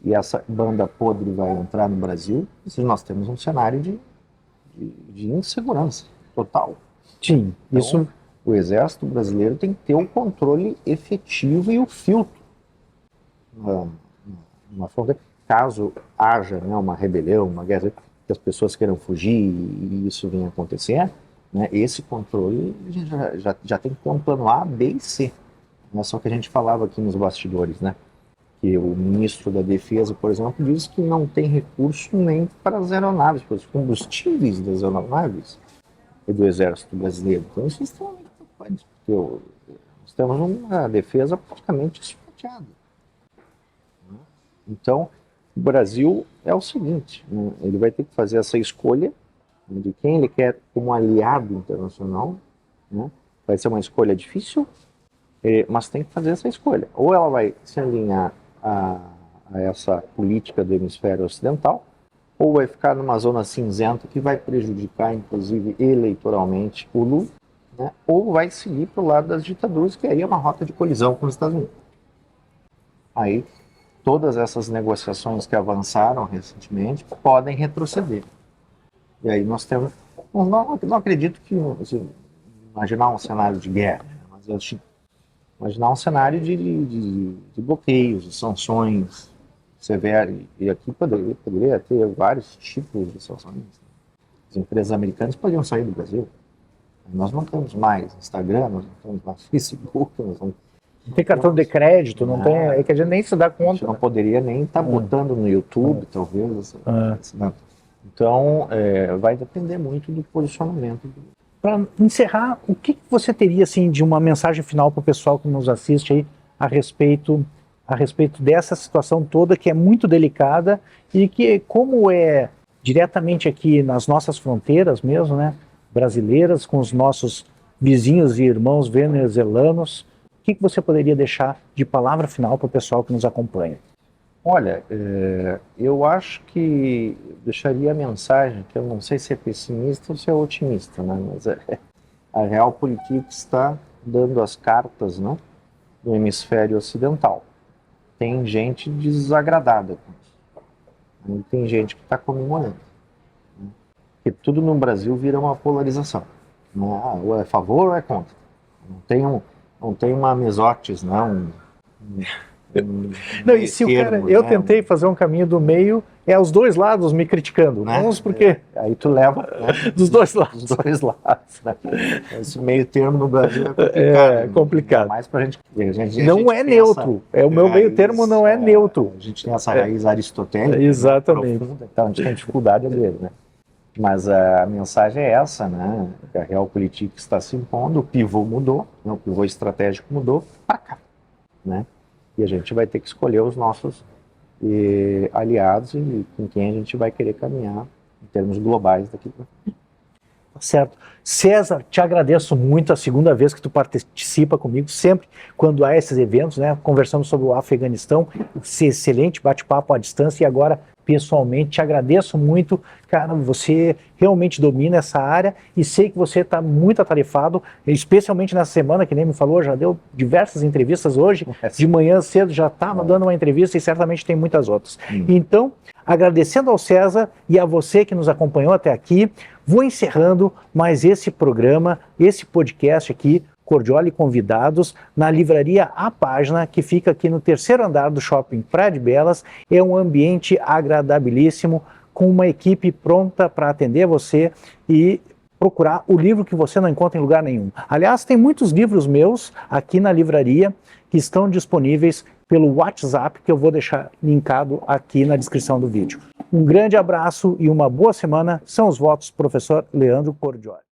E essa banda podre vai entrar no Brasil, e nós temos um cenário de insegurança total. Sim, então, isso... O Exército Brasileiro tem que ter o controle efetivo e o filtro uma fronteira. Caso haja, né, uma rebelião, uma guerra, que as pessoas queiram fugir e isso venha acontecer, né, esse controle já tem que ter um plano A, B e C. Não é só que a gente falava aqui nos bastidores, né? Que o ministro da Defesa, por exemplo, diz que não tem recurso nem para as aeronaves, para os combustíveis das aeronaves e do Exército Brasileiro. Então isso é extremamente preocupante, porque nós temos uma defesa praticamente esfaqueada. Então, o Brasil é o seguinte, né? Ele vai ter que fazer essa escolha de quem ele quer como aliado internacional, né? Vai ser uma escolha difícil, mas tem que fazer essa escolha. Ou ela vai se alinhar a essa política do hemisfério ocidental, ou vai ficar numa zona cinzenta que vai prejudicar, inclusive, eleitoralmente o Lula, né? Ou vai seguir para o lado das ditaduras, que aí é uma rota de colisão com os Estados Unidos. Aí, todas essas negociações que avançaram recentemente podem retroceder. E aí nós temos... Não acredito que... Assim, imaginar um cenário de guerra, mas eu acho imaginar um cenário de bloqueios, de sanções severas. E aqui poderia ter vários tipos de sanções. As empresas americanas podiam sair do Brasil. Nós não temos mais Instagram, nós não temos mais Facebook, nós não tem cartão de crédito, não tem, é que a gente nem se dá a gente conta. não poderia nem estar botando no YouTube, talvez. Então, vai depender muito do posicionamento. Para encerrar, o que você teria assim, de uma mensagem final para o pessoal que nos assiste aí a respeito dessa situação toda que é muito delicada e que, como é diretamente aqui nas nossas fronteiras mesmo, né, brasileiras, com os nossos vizinhos e irmãos venezuelanos, o que você poderia deixar de palavra final para o pessoal que nos acompanha? Olha, eu acho que deixaria a mensagem, que eu não sei se é pessimista ou se é otimista, né? Mas a Realpolitik está dando as cartas, né, do hemisfério ocidental. Tem gente desagradada com isso. E tem gente que está comemorando. Né? Porque tudo no Brasil vira uma polarização. Né? Ou é a favor ou é contra. Não tem uma mesotes, não. Não, e se o cara, eu tentei fazer um caminho do meio, é os dois lados me criticando, né? Uns porque aí tu leva, né? dos dois lados. Dos dois lados, né? Esse meio termo no Brasil é complicado. É complicado. Mais pra gente. Não é neutro. O meu meio termo não é neutro. A gente tem essa raiz aristotélica. Exatamente. Profunda, então a gente tem dificuldade a ler, né? Mas a mensagem é essa, né? A Realpolitik está se impondo, o pivô mudou, né? O pivô estratégico mudou para cá, né? E a gente vai ter que escolher os nossos aliados e com quem a gente vai querer caminhar em termos globais daqui para frente. Certo. César, te agradeço muito, a segunda vez que tu participa comigo, sempre quando há esses eventos, né? Conversamos sobre o Afeganistão, esse excelente bate-papo à distância e agora pessoalmente te agradeço muito, cara, você realmente domina essa área e sei que você está muito atarefado, especialmente nessa semana, que nem me falou, já deu diversas entrevistas hoje, de manhã cedo já estava dando uma entrevista e certamente tem muitas outras. Então, agradecendo ao César e a você que nos acompanhou até aqui, vou encerrando mais esse programa, esse podcast aqui, Cordioli Convidados, na livraria A Página, que fica aqui no terceiro andar do Shopping Praia de Belas. É um ambiente agradabilíssimo, com uma equipe pronta para atender você e procurar o livro que você não encontra em lugar nenhum. Aliás, tem muitos livros meus aqui na livraria que estão disponíveis pelo WhatsApp, que eu vou deixar linkado aqui na descrição do vídeo. Um grande abraço e uma boa semana. São os votos, professor Leandro Cordioli.